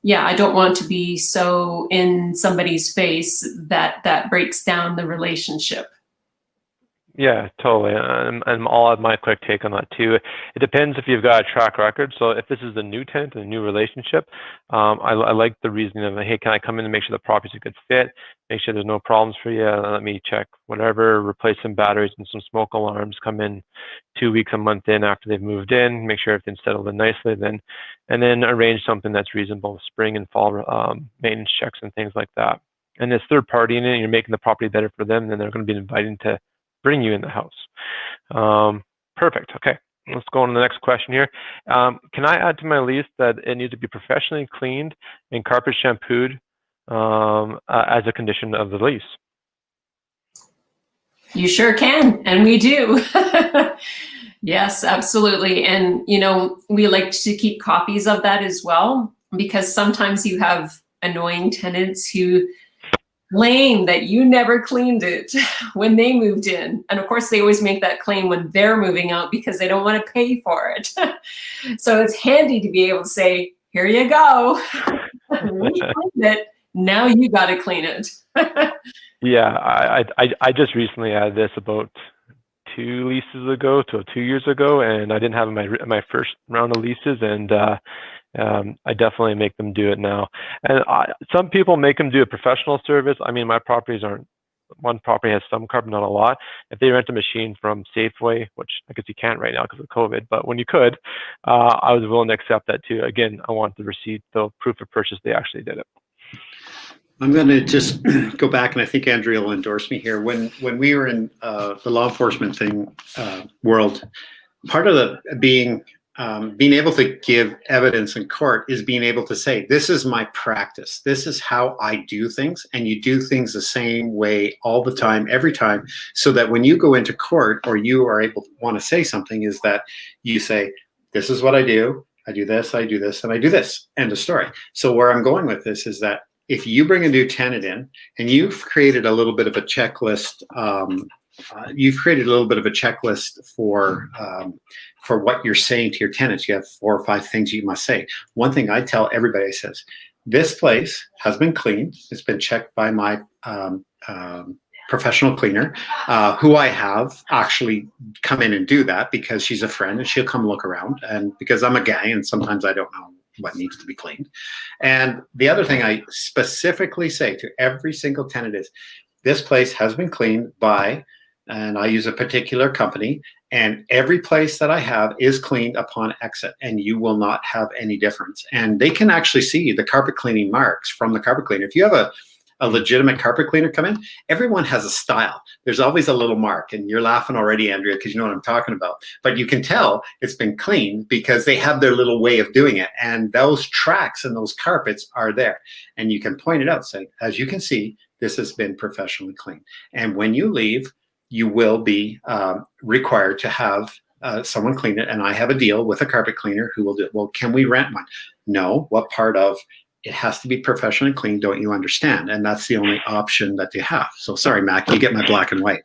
Speaker 4: yeah, I don't want to be so in somebody's face that breaks down the relationship.
Speaker 1: Yeah, totally. And I'll add my quick take on that too. It depends if you've got a track record. So if this is a new tenant and a new relationship, I like the reasoning of, hey, can I come in and make sure the property's a good fit, make sure there's no problems for you, let me check whatever, replace some batteries and some smoke alarms, come in 2 weeks, a month in after they've moved in, make sure everything's settled in nicely, and then arrange something that's reasonable, spring and fall maintenance checks and things like that. And this third party in it, you're making the property better for them, then they're going to be inviting to bring you in the house. Perfect. Okay, let's go on to the next question here. Can I add to my lease that it needs to be professionally cleaned and carpet shampooed as a condition of the lease?
Speaker 4: You sure can, and we do. Yes, absolutely. And, you know, we like to keep copies of that as well, because sometimes you have annoying tenants who claim that you never cleaned it when they moved in. And of course, they always make that claim when they're moving out because they don't want to pay for it. So it's handy to be able to say, here you go. We cleaned it. Now you got to clean it.
Speaker 1: Yeah, I just recently added this about 2 years ago, and I didn't have my first round of leases, and I definitely make them do it now. And some people make them do a professional service. I mean, my properties aren't, one property has some carpet, not a lot. If they rent a machine from Safeway, which I guess you can't right now because of COVID, but when you could, I was willing to accept that too. Again, I want the receipt, the proof of purchase they actually did it.
Speaker 2: I'm going to just go back, and I think Andrea will endorse me here. When we were in the law enforcement world, part of the being able to give evidence in court is being able to say, this is my practice. This is how I do things. And you do things the same way all the time, every time, so that when you go into court or you are able to want to say something, is that you say, this is what I do. I do this, and I do this. End of story. So where I'm going with this is that if you bring a new tenant in and you've created a little bit of a checklist, for what you're saying to your tenants. You have 4 or 5 things you must say. One thing I tell everybody says, this place has been cleaned. It's been checked by my professional cleaner, who I have actually come in and do that because she's a friend and she'll come look around, and because I'm a guy and sometimes I don't know what needs to be cleaned. And the other thing I specifically say to every single tenant is, this place has been cleaned by, and I use a particular company, and every place that I have is cleaned upon exit, and you will not have any difference. And they can actually see the carpet cleaning marks from the carpet cleaner. If you have a legitimate carpet cleaner come in, everyone has a style. There's always a little mark, and you're laughing already, Andrea, because you know what I'm talking about. But you can tell it's been cleaned because they have their little way of doing it, and those tracks and those carpets are there. And you can point it out, saying, as you can see, this has been professionally cleaned. And when you leave, you will be required to have someone clean it, and I have a deal with a carpet cleaner who will do it. Well, can we rent one? No. What part of it has to be professionally cleaned? Don't you understand? And that's the only option that they have. So sorry, Mac, you get my black and white.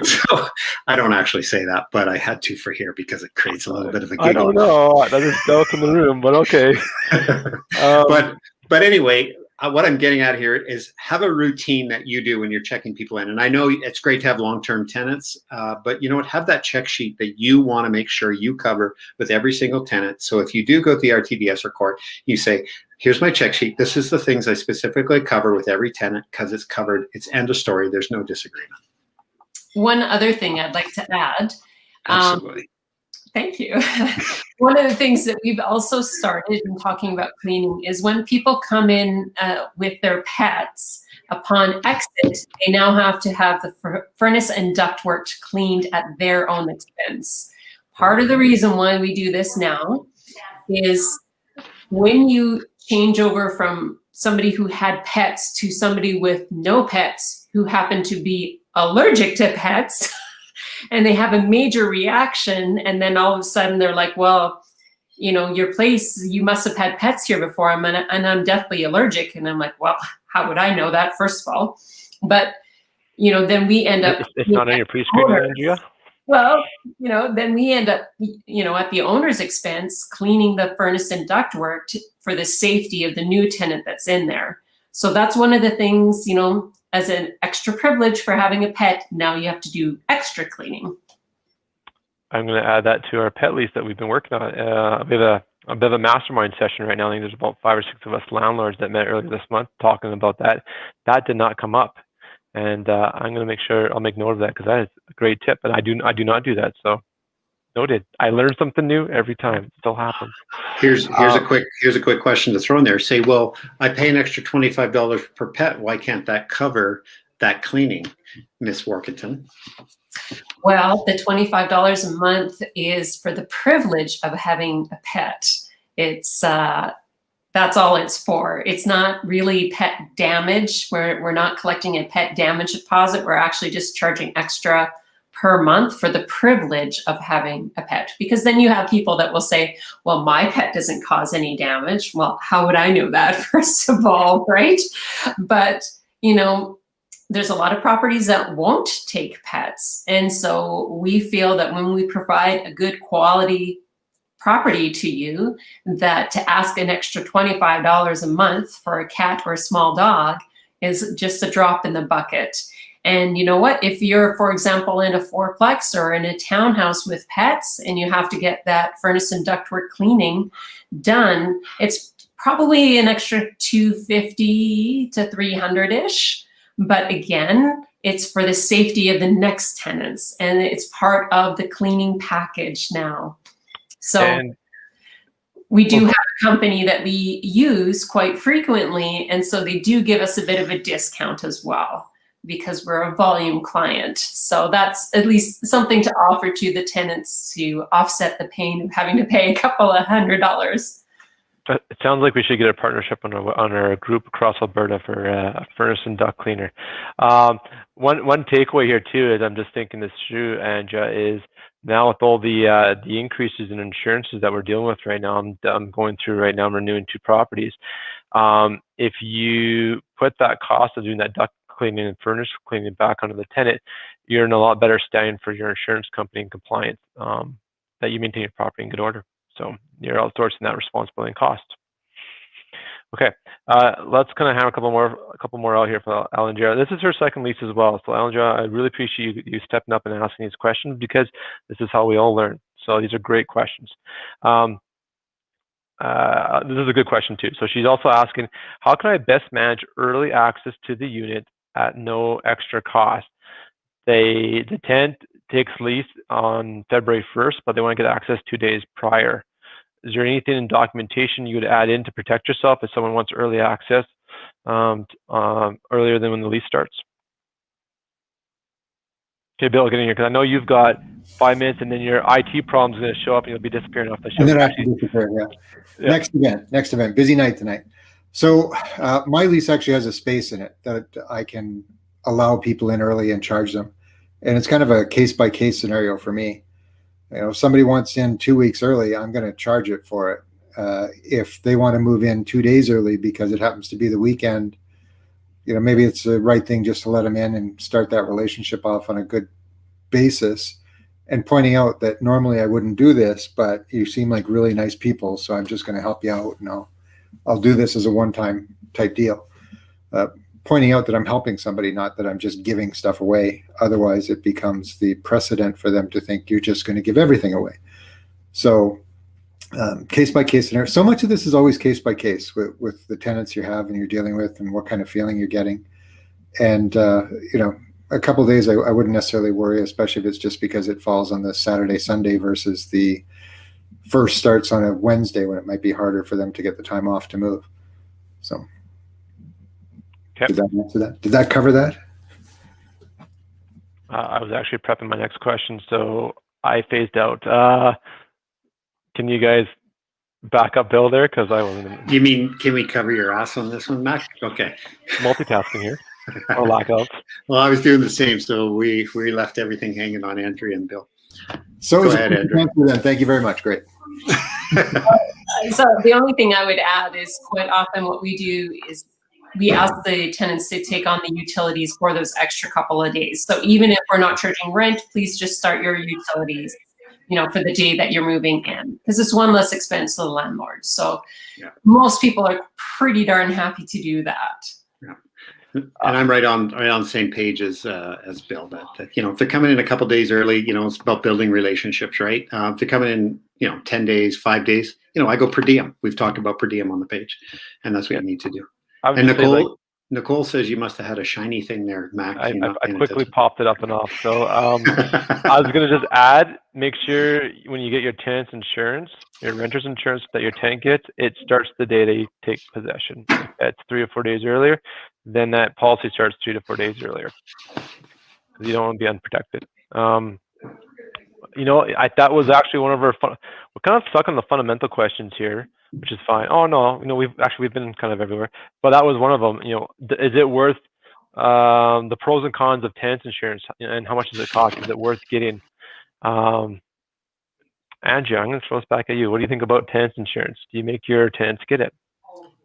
Speaker 2: So I don't actually say that, but I had to for here because it creates a little bit of a giggle.
Speaker 1: I don't know. That is doubt in the room, but okay.
Speaker 2: But anyway, what I'm getting at here is have a routine that you do when you're checking people in. And I know it's great to have long-term tenants, but you know what? Have that check sheet that you want to make sure you cover with every single tenant. So if you do go to the RTDS or court, you say, here's my check sheet. This is the things I specifically cover with every tenant because it's covered. It's end of story. There's no disagreement.
Speaker 4: One other thing I'd like to add.
Speaker 2: Absolutely.
Speaker 4: Thank you. One of the things that we've also started in talking about cleaning is when people come in with their pets, upon exit, they now have to have the furnace and ductwork cleaned at their own expense. Part of the reason why we do this now is when you change over from somebody who had pets to somebody with no pets who happen to be allergic to pets, and they have a major reaction, and then all of a sudden they're like, well, you know, your place, you must have had pets here before, and I'm deathly allergic. And I'm like, well, how would I know that, first of all? But, you know, then we end up...
Speaker 1: It's not on your pre-screening, Andrea?
Speaker 4: Well, you know, then we end up, you know, at the owner's expense, cleaning the furnace and ductwork for the safety of the new tenant that's in there. So that's one of the things, you know, as an extra privilege for having a pet, now you have to do extra cleaning.
Speaker 1: I'm going to add that to our pet lease that we've been working on. We have a bit of a mastermind session right now. I think there's about 5 or 6 of us landlords that met earlier this month talking about that. That did not come up. And I'm going to make sure I'll make note of that because that is a great tip. And I do not do that. So noted. I learn something new every time. It still happens.
Speaker 2: Here's a quick question to throw in there. Say, well, I pay an extra $25 per pet. Why can't that cover that cleaning, Miss Warkentin?
Speaker 4: Well, the $25 a month is for the privilege of having a pet. It's that's all it's for. It's not really pet damage. We're not collecting a pet damage deposit. We're actually just charging extra per month for the privilege of having a pet. Because then you have people that will say, well, my pet doesn't cause any damage. Well, how would I know that, first of all, right? But, you know, there's a lot of properties that won't take pets. And so we feel that when we provide a good quality property to you, that to ask an extra $25 a month for a cat or a small dog is just a drop in the bucket. And you know what? If you're, for example, in a fourplex or in a townhouse with pets and you have to get that furnace and ductwork cleaning done, it's probably an extra $250 to $300-ish. But again, it's for the safety of the next tenants, and it's part of the cleaning package now. So we do have a company that we use quite frequently, and so they do give us a bit of a discount as well because we're a volume client. So that's at least something to offer to the tenants to offset the pain of having to pay a couple of $100.
Speaker 1: It sounds like we should get a partnership on our group across Alberta for a furnace and duct cleaner. One takeaway here too is I'm just thinking this through, Andrea, is now with all the increases in insurances that we're dealing with right now, I'm going through right now, I'm renewing 2 properties. If you put that cost of doing that duct cleaning and furnace cleaning back onto the tenant, you're in a lot better standing for your insurance company and compliance, that you maintain your property in good order. So you're outsourcing that responsibility and cost. Okay, let's kind of have a couple more out here for Andrea. This is her second lease as well. So Andrea, I really appreciate you stepping up and asking these questions because this is how we all learn. So these are great questions. This is a good question too. So she's also asking, how can I best manage early access to the unit at no extra cost? The tenant takes lease on February 1st, but they want to get access 2 days prior. Is there anything in documentation you would add in to protect yourself if someone wants early access earlier than when the lease starts? Okay, Bill, get in here because I know you've got 5 minutes, and then your IT problem is going to show up, and you'll be disappearing off the show.
Speaker 3: And then I have to disappear. Yeah. Next event. Busy night tonight. So my lease actually has a space in it that I can allow people in early and charge them. And it's kind of a case-by-case scenario for me. If somebody wants in 2 weeks early, I'm going to charge it for it. If they want to move in 2 days early because it happens to be the weekend, maybe it's the right thing just to let them in and start that relationship off on a good basis, and pointing out that normally I wouldn't do this, but you seem like really nice people, so I'm just going to help you out, and I'll do this as a one-time type deal. Pointing out that I'm helping somebody, not that I'm just giving stuff away. Otherwise, it becomes the precedent for them to think you're just going to give everything away. So case by case scenario. So much of this is always case by case with the tenants you have and you're dealing with, and what kind of feeling you're getting. And a couple of days I wouldn't necessarily worry, especially if it's just because it falls on the Saturday, Sunday versus the first starts on a Wednesday, when it might be harder for them to get the time off to move. So did that answer that? Did that cover that?
Speaker 1: I was actually prepping my next question, so I phased out. Can you guys back up Bill there? Because I wasn't.
Speaker 2: You mean, can we cover your ass on this one, Mac? Okay.
Speaker 1: Multitasking here, or lack of.
Speaker 2: Well, I was doing the same, so we left everything hanging on Andrea and Bill.
Speaker 3: So
Speaker 2: go ahead, Andrea.
Speaker 3: Thank you very much. Great.
Speaker 4: So the only thing I would add is, quite often what we do is we ask the tenants to take on the utilities for those extra couple of days. So even if we're not charging rent, please just start your utilities, for the day that you're moving in, because it's one less expense to the landlord. So most people are pretty darn happy to do that.
Speaker 2: Yeah. And I'm right on the same page as Bill. That if they're coming in a couple days early, it's about building relationships, right? If they're coming in, 10 days, 5 days, I go per diem. We've talked about per diem on the page, and that's what you need to do. And Nicole says you must have had a shiny thing there, Mac.
Speaker 1: I quickly popped it up and off. So I was going to just add, make sure when you get your tenant's insurance, your renter's insurance that your tenant gets, it starts the day they take possession. If that's 3 or 4 days earlier, then that policy starts 3 to 4 days earlier, because you don't want to be unprotected. That was actually one of our we're kind of stuck on the fundamental questions here, which is fine. Oh no, we've been kind of everywhere, but that was one of them. Is it worth the pros and cons of tenants insurance, and how much does it cost? Is it worth getting? Andrea, I'm going to throw this back at you. What do you think about tenants insurance? Do you make your tenants get it?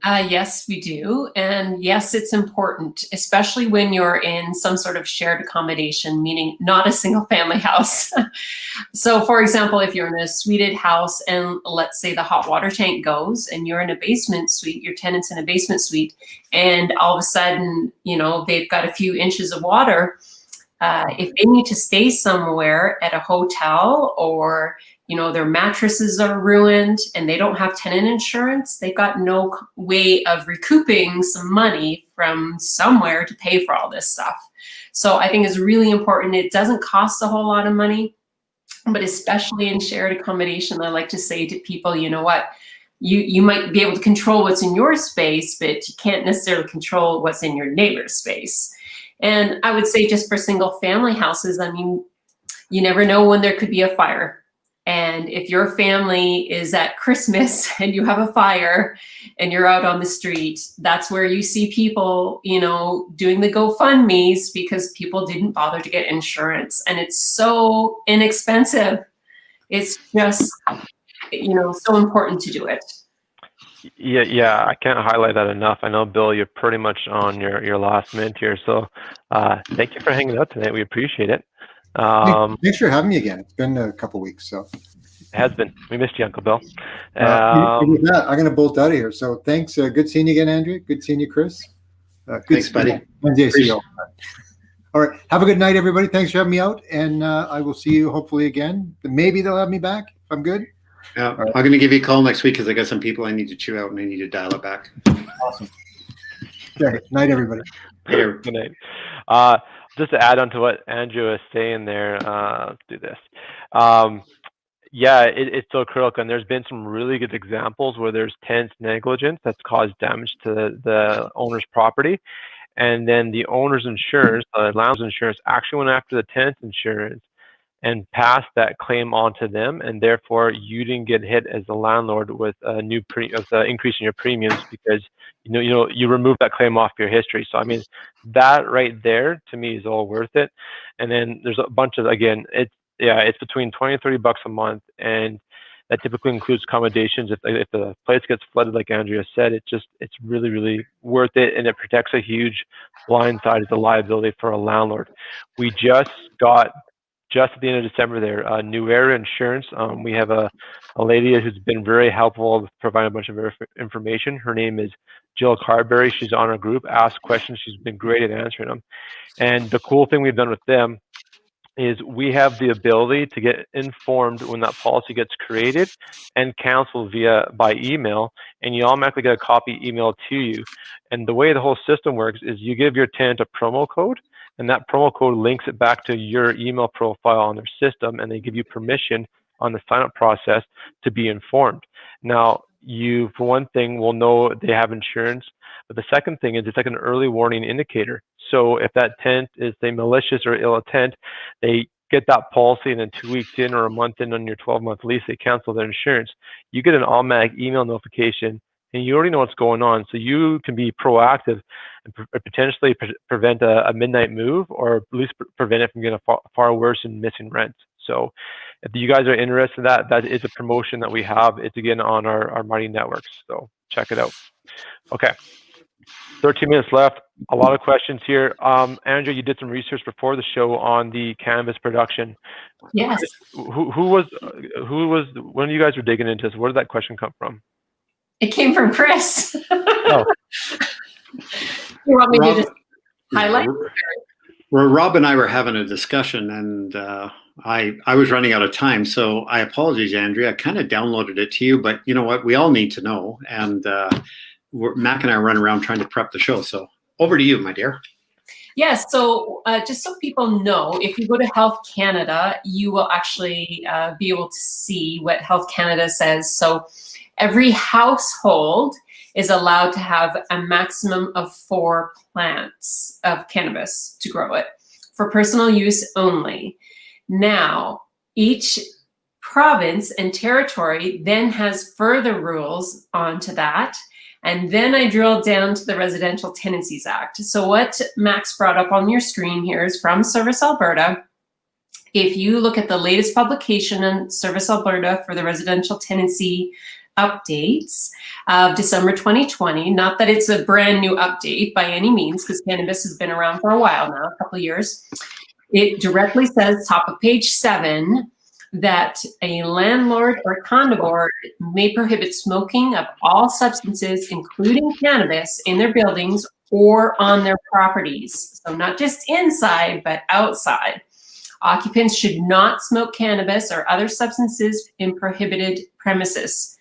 Speaker 4: Yes, we do. And yes, it's important, especially when you're in some sort of shared accommodation, meaning not a single family house. So for example, if you're in a suited house and let's say the hot water tank goes and you're in a basement suite, your tenant's in a basement suite, and all of a sudden, they've got a few inches of water. If they need to stay somewhere at a hotel, or their mattresses are ruined and they don't have tenant insurance, they've got no way of recouping some money from somewhere to pay for all this stuff. So I think it's really important. It doesn't cost a whole lot of money, but especially in shared accommodation, I like to say to people, you might be able to control what's in your space, but you can't necessarily control what's in your neighbor's space. And I would say, just for single family houses, you never know when there could be a fire. And if your family is at Christmas and you have a fire and you're out on the street, that's where you see people, doing the GoFundMes because people didn't bother to get insurance. And it's so inexpensive. It's just, so important to do it.
Speaker 1: Yeah, I can't highlight that enough. I know, Bill, you're pretty much on your last minute here. So thank you for hanging out tonight. We appreciate it.
Speaker 3: Thanks for having me again. It's been a couple weeks, so.
Speaker 1: It has been. We missed you, Uncle Bill.
Speaker 3: With that, I'm going to bolt out of here. So thanks. Good seeing you again, Andrea. Good seeing you, Chris.
Speaker 2: Thanks, buddy.
Speaker 3: Wednesday, see you all right. Have a good night, everybody. Thanks for having me out, and I will see you hopefully again. Maybe they'll have me back if I'm good.
Speaker 2: Yeah, right. I'm going to give you a call next week because I got some people I need to chew out and I need to dial it back.
Speaker 3: Awesome. Okay. Night, everybody.
Speaker 1: Good night. Just to add on to what Andrew is saying there, let's do this. It's so critical, and there's been some really good examples where there's tenant negligence that's caused damage to the owner's property, and then the owner's insurance, the landlord's insurance, actually went after the tenant's insurance and pass that claim on to them, and therefore you didn't get hit as a landlord with a new increase in your premiums because you remove that claim off your history. So I mean, that right there to me is all worth it. And then there's a bunch of, again, it's between 20 and 30 bucks a month, and that typically includes accommodations. If the place gets flooded, like Andrea said, it's really, really worth it, and it protects a huge blind side of the liability for a landlord. We just got, just at the end of December there, Nuera Insurance. We have a lady who's been very helpful with providing a bunch of information. Her name is Jill Carberry. She's on our group. Ask questions. She's been great at answering them. And the cool thing we've done with them is we have the ability to get informed when that policy gets created and canceled by email, and you automatically get a copy emailed to you. And the way the whole system works is you give your tenant a promo code, and that promo code links it back to your email profile on their system, and they give you permission on the sign-up process to be informed. Now, you, for one thing, will know they have insurance, but the second thing is it's like an early warning indicator. So if that tenant is, say, malicious or ill intent, they get that policy, and then 2 weeks in or a month in on your 12-month lease, they cancel their insurance. You get an automatic email notification, and you already know what's going on. So you can be proactive and potentially prevent a midnight move, or at least prevent it from getting far worse and missing rent. So if you guys are interested in that, that is a promotion that we have. It's again on our Mighty Networks. So check it out. Okay. 13 minutes left. A lot of questions here. Andrea, you did some research before the show on the cannabis production.
Speaker 4: Yes.
Speaker 1: When you guys were digging into this, where did that question come from?
Speaker 4: It came from Chris.
Speaker 1: Oh.
Speaker 4: You want me to just highlight?
Speaker 2: Rob and I were having a discussion, and I was running out of time, so I apologize, Andrea. I kind of downloaded it to you, but you know what? We all need to know, and Mac and I are running around trying to prep the show. So over to you, my dear.
Speaker 4: Yes, so just so people know, if you go to Health Canada, you will actually be able to see what Health Canada says. So every household is allowed to have a maximum of 4 plants of cannabis to grow it for personal use only. Now, each province and territory then has further rules onto that. And then I drilled down to the Residential Tenancies Act. So what Max brought up on your screen here is from Service Alberta. If you look at the latest publication in Service Alberta for the residential tenancy updates of December 2020, not that it's a brand new update by any means, because cannabis has been around for a while now, a couple of years. It directly says, top of page 7, that a landlord or condo board may prohibit smoking of all substances, including cannabis, in their buildings or on their properties. So not just inside, but outside. Occupants should not smoke cannabis or other substances in prohibited premises.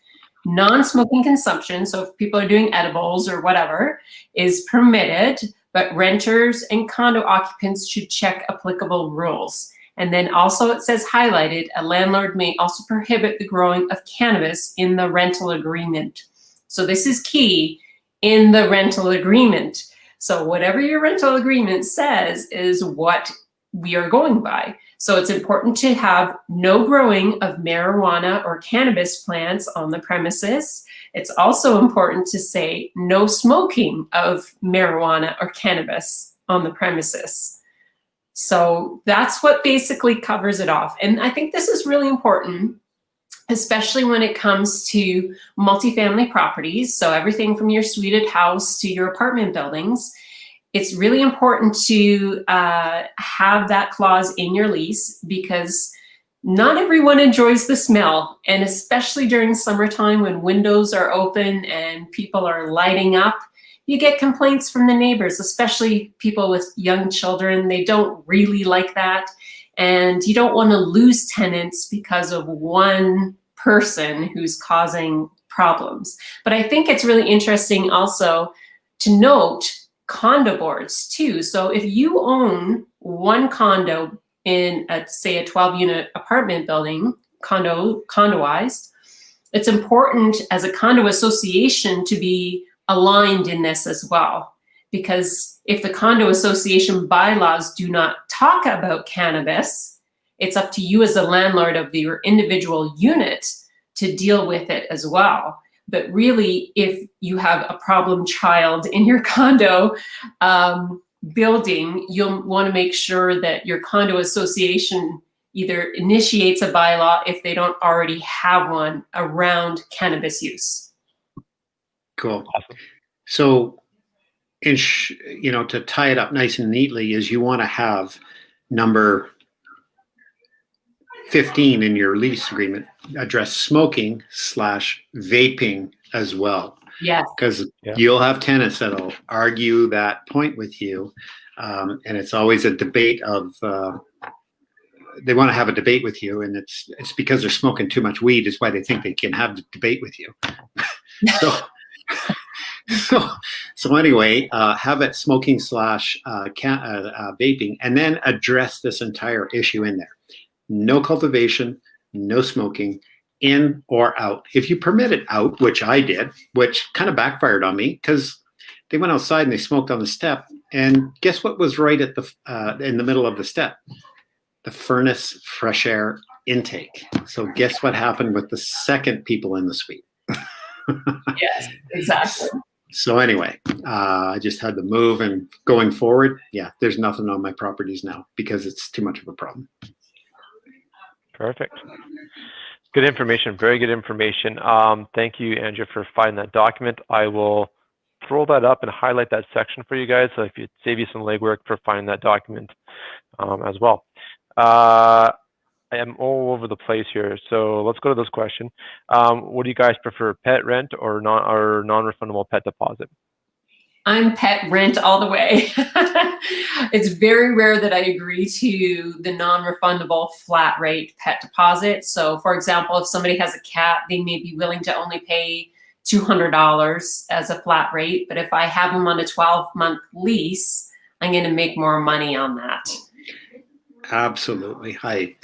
Speaker 4: Non-smoking consumption, so if people are doing edibles or whatever, is permitted, but renters and condo occupants should check applicable rules. And then also it says highlighted, a landlord may also prohibit the growing of cannabis in the rental agreement. So this is key, in the rental agreement. So whatever your rental agreement says is what we are going by. So it's important to have no growing of marijuana or cannabis plants on the premises. It's also important to say no smoking of marijuana or cannabis on the premises. So that's what basically covers it off. And I think this is really important, especially when it comes to multifamily properties. So everything from your suited house to your apartment buildings. It's really important to have that clause in your lease, because not everyone enjoys the smell. And especially during summertime when windows are open and people are lighting up, you get complaints from the neighbors, especially people with young children. They don't really like that. And you don't want to lose tenants because of one person who's causing problems. But I think it's really interesting also to note condo boards too. So if you own one condo in say a 12-unit apartment building, condoized, it's important as a condo association to be aligned in this as well. Because if the condo association bylaws do not talk about cannabis, It's up to you as a landlord of your individual unit to deal with it as well. But really, if you have a problem child in your condo building, you'll want to make sure that your condo association either initiates a bylaw if they don't already have one around cannabis use.
Speaker 2: Cool.
Speaker 1: Awesome.
Speaker 2: So, to tie it up nice and neatly, is you want to have number 15 in your lease agreement address smoking / vaping as well.
Speaker 4: Yes.
Speaker 2: Because you'll have tenants that'll argue that point with you, and it's always a debate of they want to have a debate with you, and it's because they're smoking too much weed is why they think they can have the debate with you. So anyway, have it smoking / vaping, and then address this entire issue in there. No cultivation, no smoking, in or out. If you permit it out, which I did, which kind of backfired on me because they went outside and they smoked on the step, and guess what was right at the in the middle of the step? The furnace fresh air intake. So guess what happened with the second people in the suite?
Speaker 4: Yes, exactly.
Speaker 2: So anyway, I just had to move, and going forward, there's nothing on my properties now because it's too much of a problem.
Speaker 1: Perfect. Good information. Very good information. Thank you, Andrea, for finding that document. I will throw that up and highlight that section for you guys, so if it save you some legwork for finding that document as well. I am all over the place here, so let's go to this question. What do you guys prefer, pet rent or non-refundable pet deposit?
Speaker 4: I'm pet rent all the way. It's very rare that I agree to the non-refundable flat rate pet deposit. So for example, if somebody has a cat, they may be willing to only pay $200 as a flat rate. But if I have them on a 12-month lease, I'm going to make more money on that.
Speaker 2: Absolutely. I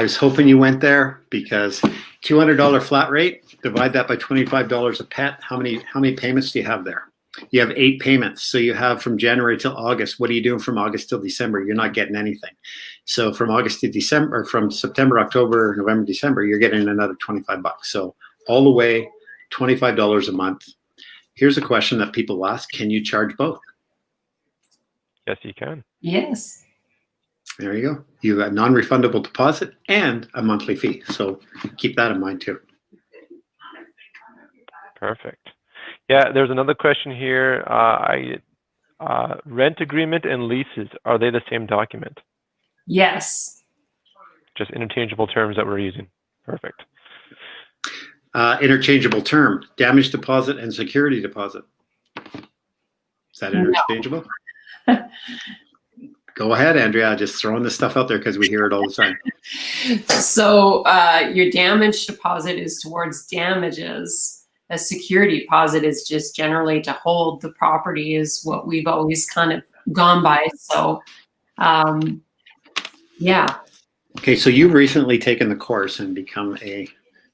Speaker 2: was hoping you went there, because $200 flat rate, divide that by $25 a pet. How many payments do you have there? You have 8 payments. So you have from January till August. What are you doing from August till December? You're not getting anything. So from August to December, or from September, October, November, December, you're getting another $25. So all the way, $25 a month. Here's a question that people ask: can you charge both?
Speaker 1: Yes, you can.
Speaker 4: Yes.
Speaker 2: There you go. You have a non-refundable deposit and a monthly fee. So keep that in mind too.
Speaker 1: Perfect. Yeah, there's another question here. Rent agreement and leases, are they the same document?
Speaker 4: Yes.
Speaker 1: Just interchangeable terms that we're using. Perfect.
Speaker 2: Interchangeable term: damage deposit and security deposit. Is that interchangeable? No. Go ahead, Andrea. Just throwing this stuff out there because we hear it all the time.
Speaker 4: So your damage deposit is towards damages. A security deposit is just generally to hold the property, is what we've always kind of gone by. So, yeah.
Speaker 2: Okay, so you've recently taken the course and become a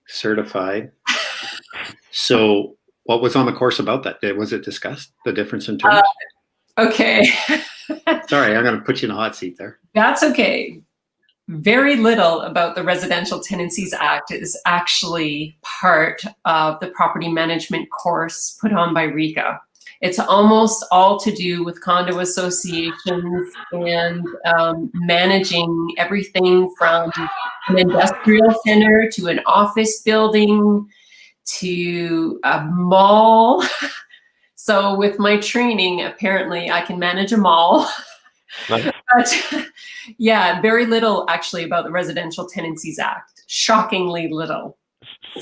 Speaker 2: certified. So what was on the course about that? Was it discussed, the difference in terms?
Speaker 4: Okay.
Speaker 2: Sorry, I'm going to put you in a hot seat there.
Speaker 4: That's okay. Very little about the Residential Tenancies Act is actually part of the property management course put on by RECA. It's almost all to do with condo associations and managing everything from an industrial center to an office building to a mall. So with my training, apparently I can manage a mall.
Speaker 1: Nice.
Speaker 4: But yeah, very little actually about the Residential Tenancies Act. Shockingly little.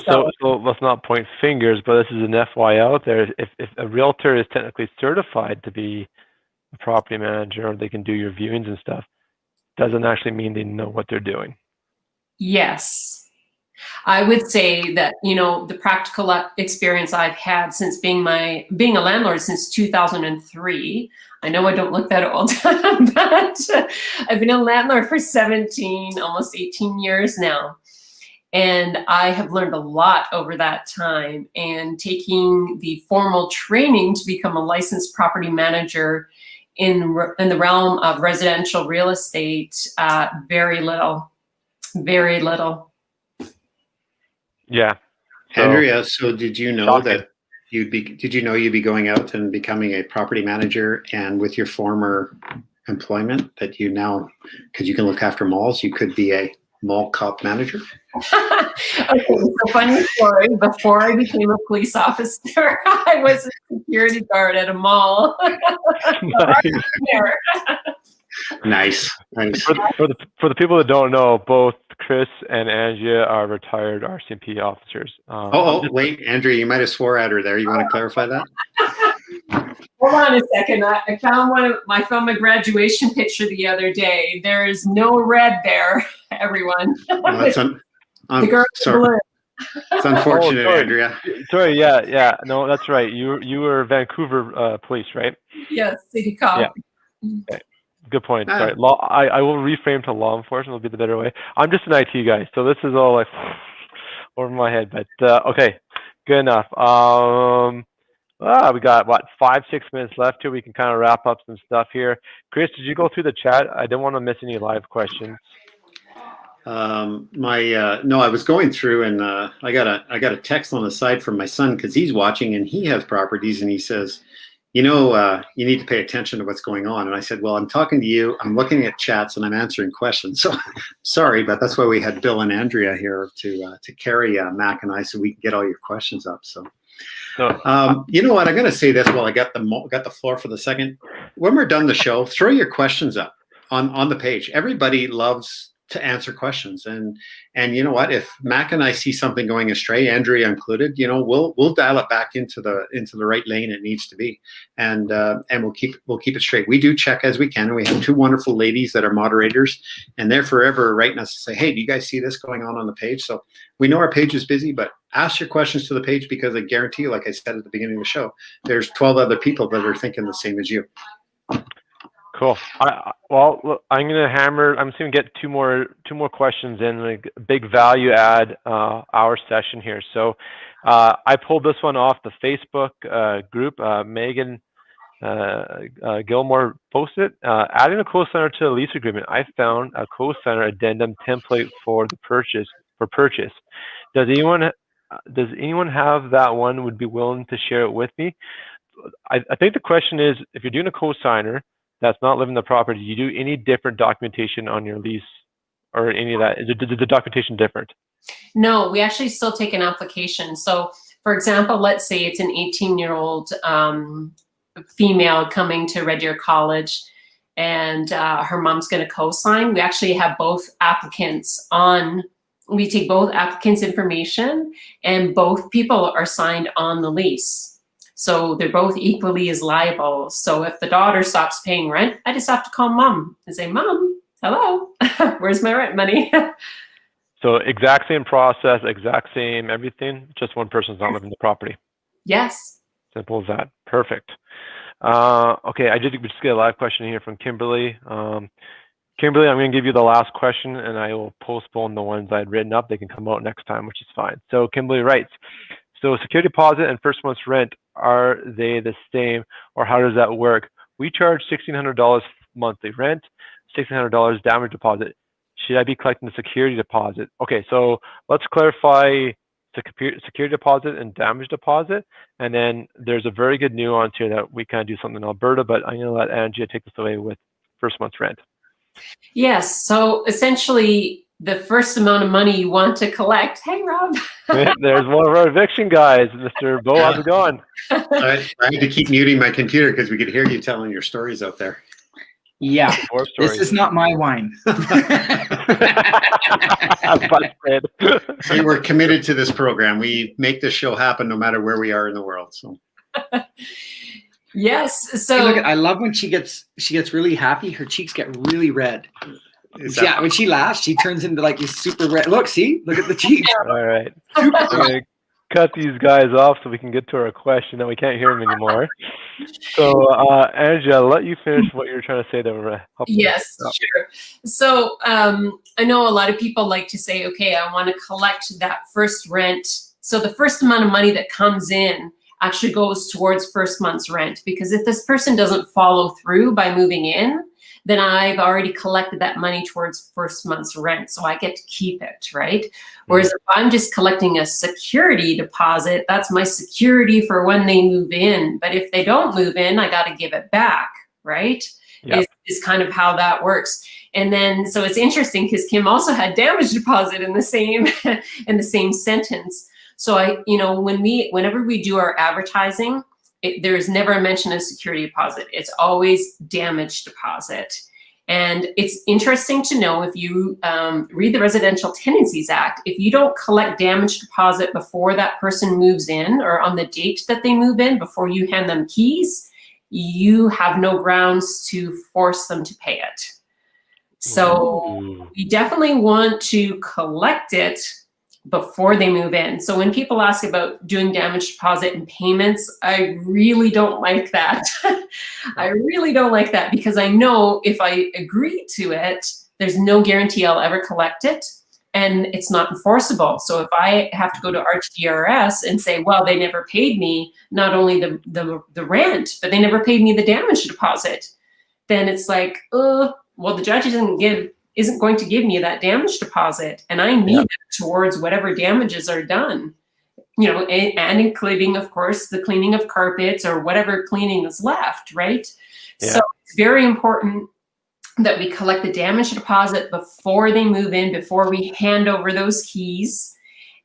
Speaker 1: So let's not point fingers, but this is an FYI out there. If a realtor is technically certified to be a property manager, or they can do your viewings and stuff, doesn't actually mean they know what they're doing.
Speaker 4: Yes. I would say that, the practical experience I've had since being a landlord since 2003. I know I don't look that old, but I've been a landlord for 17, almost 18 years now. And I have learned a lot over that time, and taking the formal training to become a licensed property manager in the realm of residential real estate, very little. Very little.
Speaker 1: Yeah. So,
Speaker 2: Andrea, so did you know
Speaker 1: shocking.
Speaker 2: that you'd be going out and becoming a property manager, and with your former employment that you now, because you can look after malls, you could be a mall cop manager?
Speaker 4: Okay, so funny story. Before I became a police officer, I was a security guard at a mall.
Speaker 2: Nice.
Speaker 1: For the people that don't know, both Chris and Andrea are retired RCMP officers.
Speaker 2: Wait, Andrea, you might have swore at her there. You want to clarify that?
Speaker 4: Hold on a second. I found I found my graduation picture the other day. There is no red there, everyone.
Speaker 2: Well, that's
Speaker 4: the girl
Speaker 2: sorry.
Speaker 4: blue.
Speaker 2: It's unfortunate,
Speaker 1: sorry.
Speaker 2: Andrea.
Speaker 1: Sorry, yeah. No, that's right. You were Vancouver police, right?
Speaker 4: Yes, city cop.
Speaker 1: Yeah. Okay. Good point. Sorry. I will reframe to law enforcement. Will be the better way. I'm just an IT guy, so this is all like over my head. But okay, good enough. We got what 5-6 minutes left here. We can kind of wrap up some stuff here. Chris, did you go through the chat? I didn't want to miss any live questions.
Speaker 2: No, I was going through, and I got a text on the side from my son because he's watching and he has properties, and he says, you need to pay attention to what's going on. And I said, well, I'm talking to you, I'm looking at chats, and I'm answering questions. So sorry, but that's why we had Bill and Andrea here to carry Mac and I, so we can get all your questions up. So you know what? I'm going to say this while I got the floor for the second. When we're done the show, throw your questions up on the page. Everybody loves to answer questions, and you know what? If Mac and I see something going astray, Andrea included, we'll dial it back into the right lane it needs to be, and we'll keep it straight. We do check as we can, and we have two wonderful ladies that are moderators, and they're forever writing us to say, hey, do you guys see this going on the page? So we know our page is busy, but ask your questions to the page, because I guarantee you, like I said at the beginning of the show, there's 12 other people that are thinking the same as you.
Speaker 1: Cool. Look, I'm just gonna get two more questions in, like a big value add our session here. So I pulled this one off the Facebook group. Megan Gilmore posted adding a co-signer to the lease agreement. I found a co-signer addendum template for purchase. Does anyone have that one? Would be willing to share it with me? I think the question is, if you're doing a co-signer that's not living in the property, do you do any different documentation on your lease or any of that? Is the documentation different?
Speaker 4: No, we actually still take an application. So for example, let's say it's an 18-year-old female coming to Red Deer College, and her mom's going to co-sign. We actually have both applicants on. We take both applicants' information, and both people are signed on the lease. So they're both equally as liable. So if the daughter stops paying rent, I just have to call mom and say, Mom, hello, where's my rent money?
Speaker 1: So exact same process, exact same everything, just one person's not living in the property.
Speaker 4: Yes.
Speaker 1: Simple as that. Perfect. Okay, I did just get a live question here from Kimberly. Kimberly, I'm going to give you the last question, and I will postpone the ones I had written up. They can come out next time, which is fine. So Kimberly writes, so security deposit and first month's rent, are they the same, or how does that work? We charge $1,600 monthly rent, $1,600 damage deposit. Should I be collecting the security deposit? Okay, so let's clarify the security deposit and damage deposit, and then there's a very good nuance here that we kind of do something in Alberta, but I'm going to let Andrea take this away with first month's rent.
Speaker 4: Yes, so essentially the first amount of money you want to collect. Hey, Rob.
Speaker 1: There's one of our eviction guys, Mr. Bo. How's it going?
Speaker 2: I had to keep muting my computer because we could hear you telling your stories out there.
Speaker 5: Yeah, this is not my wine.
Speaker 2: See, we're committed to this program. We make this show happen no matter where we are in the world. So.
Speaker 4: Yes. So
Speaker 5: hey, look, I love when she gets really happy. Her cheeks get really red. Yeah, when she laughs, she turns into like this super red. Look at the cheeks.
Speaker 1: All right. I'm gonna cut these guys off so we can get to our question. Now we can't hear them anymore. So, Andrea, I'll let you finish what you're trying to say there.
Speaker 4: Yes, sure. So I know a lot of people like to say, okay, I want to collect that first rent. So the first amount of money that comes in actually goes towards first month's rent. Because if this person doesn't follow through by moving in, then I've already collected that money towards first month's rent. So I get to keep it, right? Whereas if I'm just collecting a security deposit, that's my security for when they move in. But if they don't move in, I got to give it back, right?
Speaker 1: Yep.
Speaker 4: Is kind of how that works. And then, so it's interesting because Kim also had damage deposit in the same in the same sentence. So whenever we do our advertising, there's never a mention of security deposit. It's always damage deposit. And it's interesting to know, if you read the Residential Tenancies Act, if you don't collect damage deposit before that person moves in, or on the date that they move in, before you hand them keys, you have no grounds to force them to pay it. So we definitely want to collect it before they move in. So when people ask about doing damage deposit and payments, I really don't like that. I really don't like that, because I know if I agree to it, there's no guarantee I'll ever collect it, and it's not enforceable. So if I have to go to RTRS and say, well, they never paid me not only the rent, but they never paid me the damage deposit, then it's like, well, the judge isn't going to give me that damage deposit, and I need it towards whatever damages are done, and including, of course, the cleaning of carpets or whatever cleaning is left, right? Yeah. So it's very important that we collect the damage deposit before they move in, before we hand over those keys,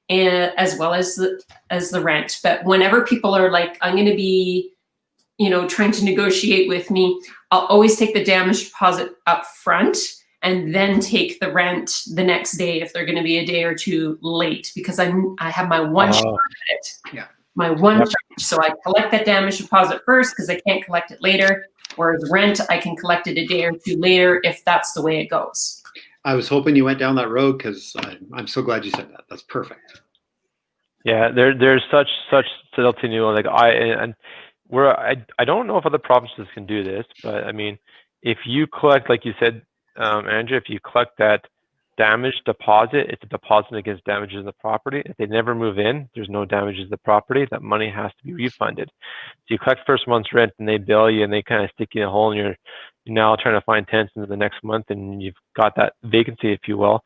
Speaker 4: and as well as the rent. But whenever people are like, I'm going to be, trying to negotiate with me, I'll always take the damage deposit up front and then take the rent the next day if they're going to be a day or two late, because I have my one shot at it. Yeah. My one shot. So I collect that damage deposit first because I can't collect it later. Whereas rent, I can collect it a day or two later if that's the way it goes.
Speaker 2: I was hoping you went down that road, because I'm so glad you said that. That's perfect.
Speaker 1: Yeah, there's such subtlety new. Like I don't know if other provinces can do this, but I mean, if you collect, like you said, Andrea, if you collect that damage deposit, it's a deposit against damages in the property. If they never move in, there's no damages in the property. That money has to be refunded. So you collect first month's rent and they bill you and they kind of stick you in a hole, and you're now trying to find tenants into the next month, and you've got that vacancy, if you will.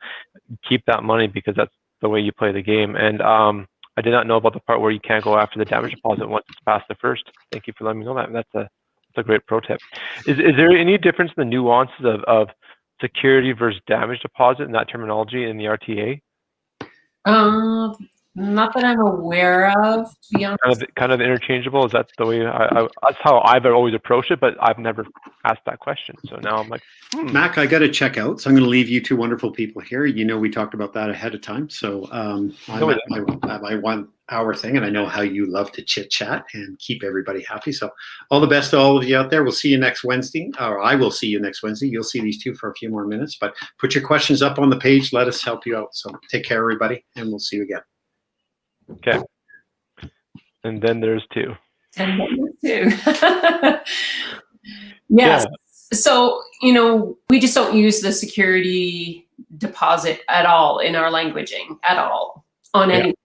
Speaker 1: Keep that money, because that's the way you play the game. And I did not know about the part where you can't go after the damage deposit once it's past the first. Thank you for letting me know that. That's a great pro tip. Is there any difference in the nuances of security versus damage deposit in that terminology in the RTA?
Speaker 4: Not that I'm aware of, to be honest.
Speaker 1: Kind of interchangeable. Is that the way that's how I've always approached it, but I've never asked that question. So now I'm like,
Speaker 2: Mac, I got to check out. So I'm going to leave you two wonderful people here. We talked about that ahead of time. So I'm at my 1 hour thing, and I know how you love to chit chat and keep everybody happy. So all the best to all of you out there. We'll see you next Wednesday, or I will see you next Wednesday. You'll see these two for a few more minutes, but put your questions up on the page. Let us help you out. So take care, everybody, and we'll see you again.
Speaker 1: Okay. And then there's two.
Speaker 4: And then there's two. Yes. Yeah. So, we just don't use the security deposit at all in our languaging at all on anything.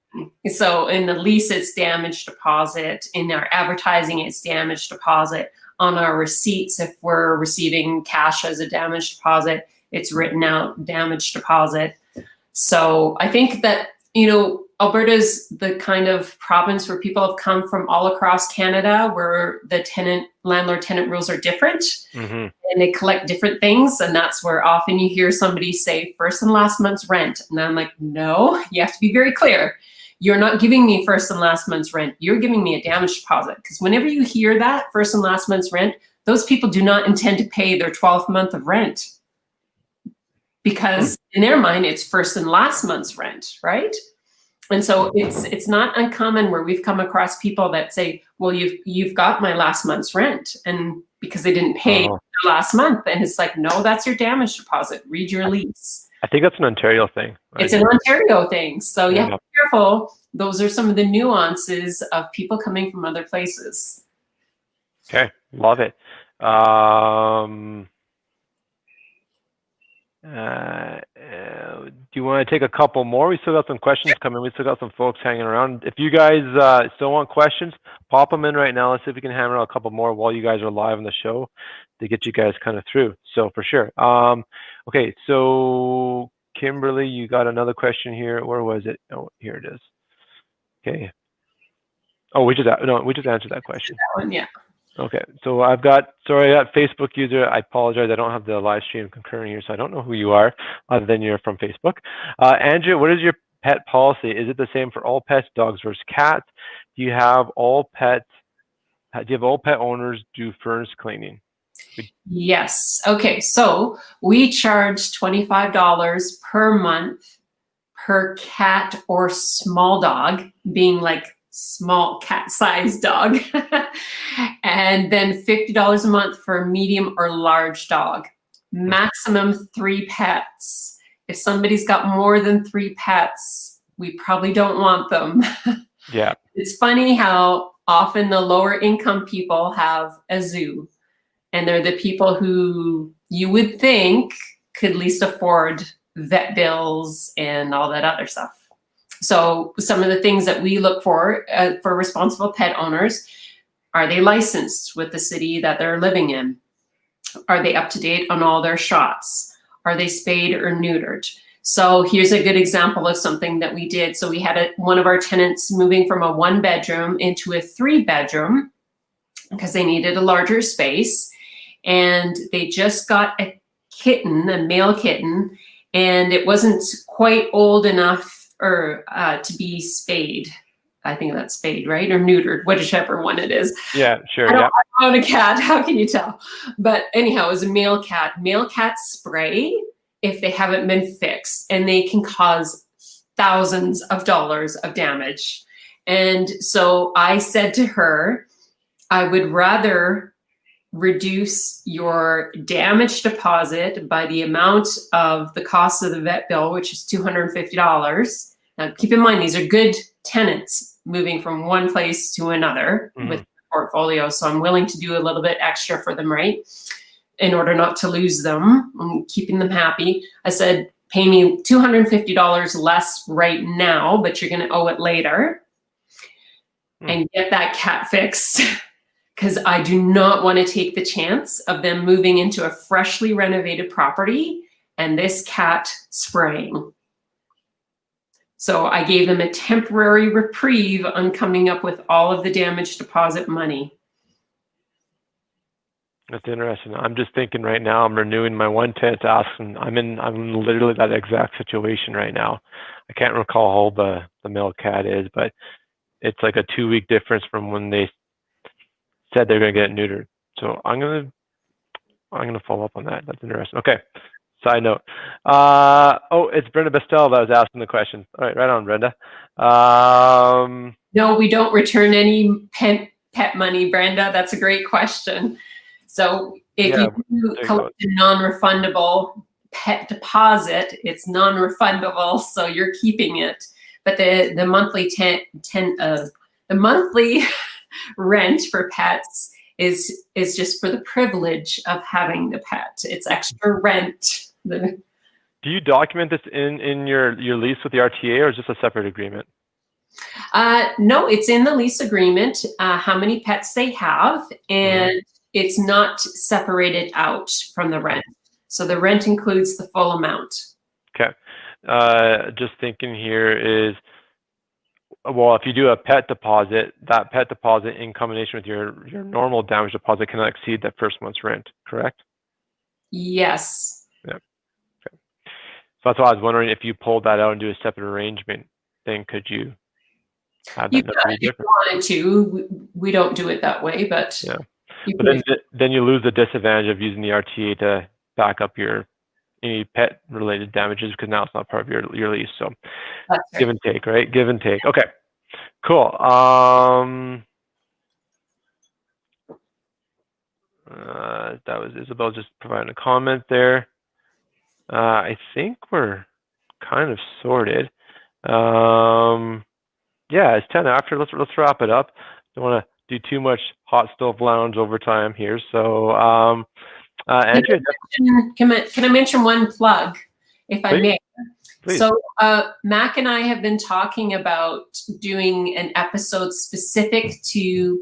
Speaker 4: So in the lease, it's damage deposit. In our advertising, it's damage deposit. On our receipts, if we're receiving cash as a damage deposit, it's written out damage deposit. So I think that, Alberta's the kind of province where people have come from all across Canada, where the landlord-tenant rules are different, and they collect different things. And that's where often you hear somebody say first and last month's rent. And I'm like, no, you have to be very clear. You're not giving me first and last month's rent. You're giving me a damage deposit. Because whenever you hear that, first and last month's rent, those people do not intend to pay their 12th month of rent. Because in their mind, it's first and last month's rent, right? And so it's not uncommon where we've come across people that say, well, you've got my last month's rent, and because they didn't pay their last month. And it's like, no, that's your damage deposit. Read your lease.
Speaker 1: I think that's an Ontario thing. Right?
Speaker 4: It's an Ontario thing. So you have to be careful. Those are some of the nuances of people coming from other places.
Speaker 1: Okay, love it. Do you want want to take a couple more. We still got some questions coming. We still got some folks hanging around. If you guys still want questions, pop them in right now. Let's see if we can hammer out a couple more while you guys are live on the show to get you guys kind of through. So for sure. Okay, so Kimberly, you got another question here. Where was it? Oh, here it is. Okay. Oh, we just answered that question.
Speaker 4: That one, yeah.
Speaker 1: Okay, so I got Facebook user. I apologize, I don't have the live stream concurring here, so I don't know who you are, other than you're from Facebook. Andrea, what is your pet policy? Is it the same for all pets, dogs versus cats? Do you have all pet owners do furnace cleaning?
Speaker 4: Yes. Okay, so we charge $25 per month per cat or small dog, being like small cat-sized dog, and then $50 a month for a medium or large dog. Maximum 3 pets. If somebody's got more than 3 pets, we probably don't want them.
Speaker 1: Yeah.
Speaker 4: It's funny how often the lower income people have a zoo, and they're the people who you would think could least afford vet bills and all that other stuff. So some of the things that we look for responsible pet owners, are they licensed with the city that they're living in? Are they up to date on all their shots? Are they spayed or neutered? So here's a good example of something that we did. So we had one of our tenants moving from a 1-bedroom into a 3-bedroom because they needed a larger space. And they just got a kitten, a male kitten, and it wasn't quite old enough to be spayed. I think that's spayed, right? Or neutered, whichever one it is.
Speaker 1: Yeah, sure.
Speaker 4: I don't own a cat. How can you tell? But anyhow, it was a male cat. Male cats spray if they haven't been fixed, and they can cause thousands of dollars of damage. And so I said to her, I would rather reduce your damage deposit by the amount of the cost of the vet bill, which is $250. Now, keep in mind, these are good tenants moving from one place to another with the portfolio. So I'm willing to do a little bit extra for them, right? In order not to lose them, I'm keeping them happy. I said, pay me $250 less right now, but you're going to owe it later. And get that cat fixed. Because I do not want to take the chance of them moving into a freshly renovated property and this cat spraying. So I gave them a temporary reprieve on coming up with all of the damage deposit money.
Speaker 1: That's interesting. I'm just thinking right now, I'm renewing my one tenant ask, and I'm literally that exact situation right now. I can't recall how old the male cat is, but it's like a 2-week difference from when they said they're going to get it neutered. So I'm going to follow up on that. That's interesting. Okay. Side note. Oh, it's Brenda Bestell that was asking the question. All right on, Brenda.
Speaker 4: No, we don't return any pet money, Brenda. That's a great question. So if you collect a non-refundable pet deposit, it's non-refundable, so you're keeping it. But the monthly the monthly rent for pets is just for the privilege of having the pet. It's extra rent.
Speaker 1: Do you document this in your lease with the RTA, or is this a separate agreement?
Speaker 4: No, it's in the lease agreement, how many pets they have, and it's not separated out from the rent. So the rent includes the full amount. Okay.
Speaker 1: Just thinking here is, well, if you do a pet deposit, that pet deposit in combination with your normal damage deposit cannot exceed that first month's rent, correct?
Speaker 4: Yes.
Speaker 1: Yeah. Okay. So that's why I was wondering, if you pulled that out and do a separate arrangement, then could you have that number be different?
Speaker 4: If you wanted to. We don't do it that way, but
Speaker 1: yeah. But then you lose the disadvantage of using the RTA to back up any pet related damages, because now it's not part of your lease. So that's right. Give and take, right? Give and take. Okay, cool. That was Isabel just providing a comment there. I think we're kind of sorted. Yeah, it's 10 after. Let's wrap it up. Don't want to do too much hot stove lounge overtime here. So, Andrea,
Speaker 4: can I mention one plug, if I may?
Speaker 1: Please.
Speaker 4: So Mac and I have been talking about doing an episode specific to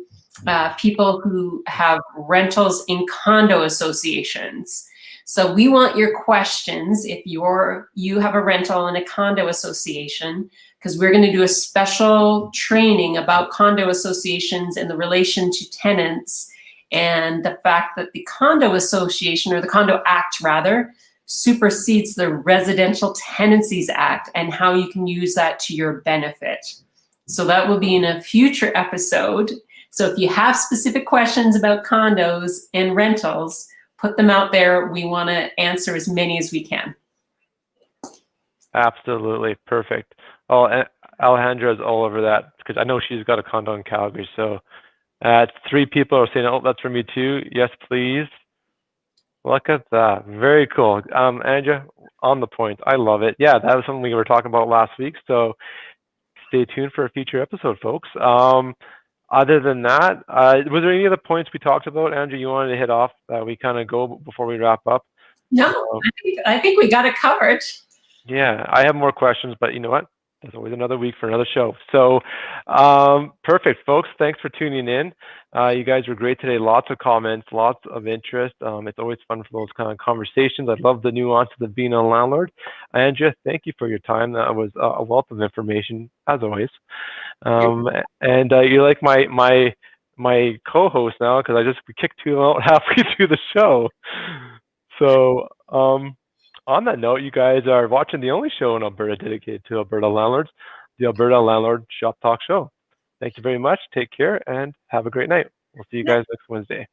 Speaker 4: people who have rentals in condo associations. So we want your questions if you have a rental in a condo association, because we're going to do a special training about condo associations and the relation to tenants, and the fact that the condo association, or the Condo Act rather, supersedes the Residential Tenancies Act and how you can use that to your benefit. So that will be in a future episode. So if you have specific questions about condos and rentals, put them out there. We want to answer as many as we can.
Speaker 1: Absolutely. Perfect. Oh, and Alejandra's all over that, because I know she's got a condo in Calgary. So 3 people are saying, oh, that's for me too. Yes, please. Look at that. Very cool. Andrea, on the point. I love it. Yeah, that was something we were talking about last week. So stay tuned for a future episode, folks. Other than that, was there any other points we talked about, Andrea, you wanted to hit off that we kind of go before we wrap up?
Speaker 4: No, I think we got it covered.
Speaker 1: Yeah, I have more questions, but you know what? There's always another week for another show. So perfect, folks. Thanks for tuning in. You guys were great today. Lots of comments, lots of interest. It's always fun for those kind of conversations. I love the nuances of being a landlord. Andrea, thank you for your time. That was a wealth of information, as always. And you're like my co-host now, because I just kicked 2 out halfway through the show. So on that note, you guys are watching the only show in Alberta dedicated to Alberta landlords, the Alberta Landlord Shop Talk Show. Thank you very much. Take care and have a great night. We'll see you guys next Wednesday.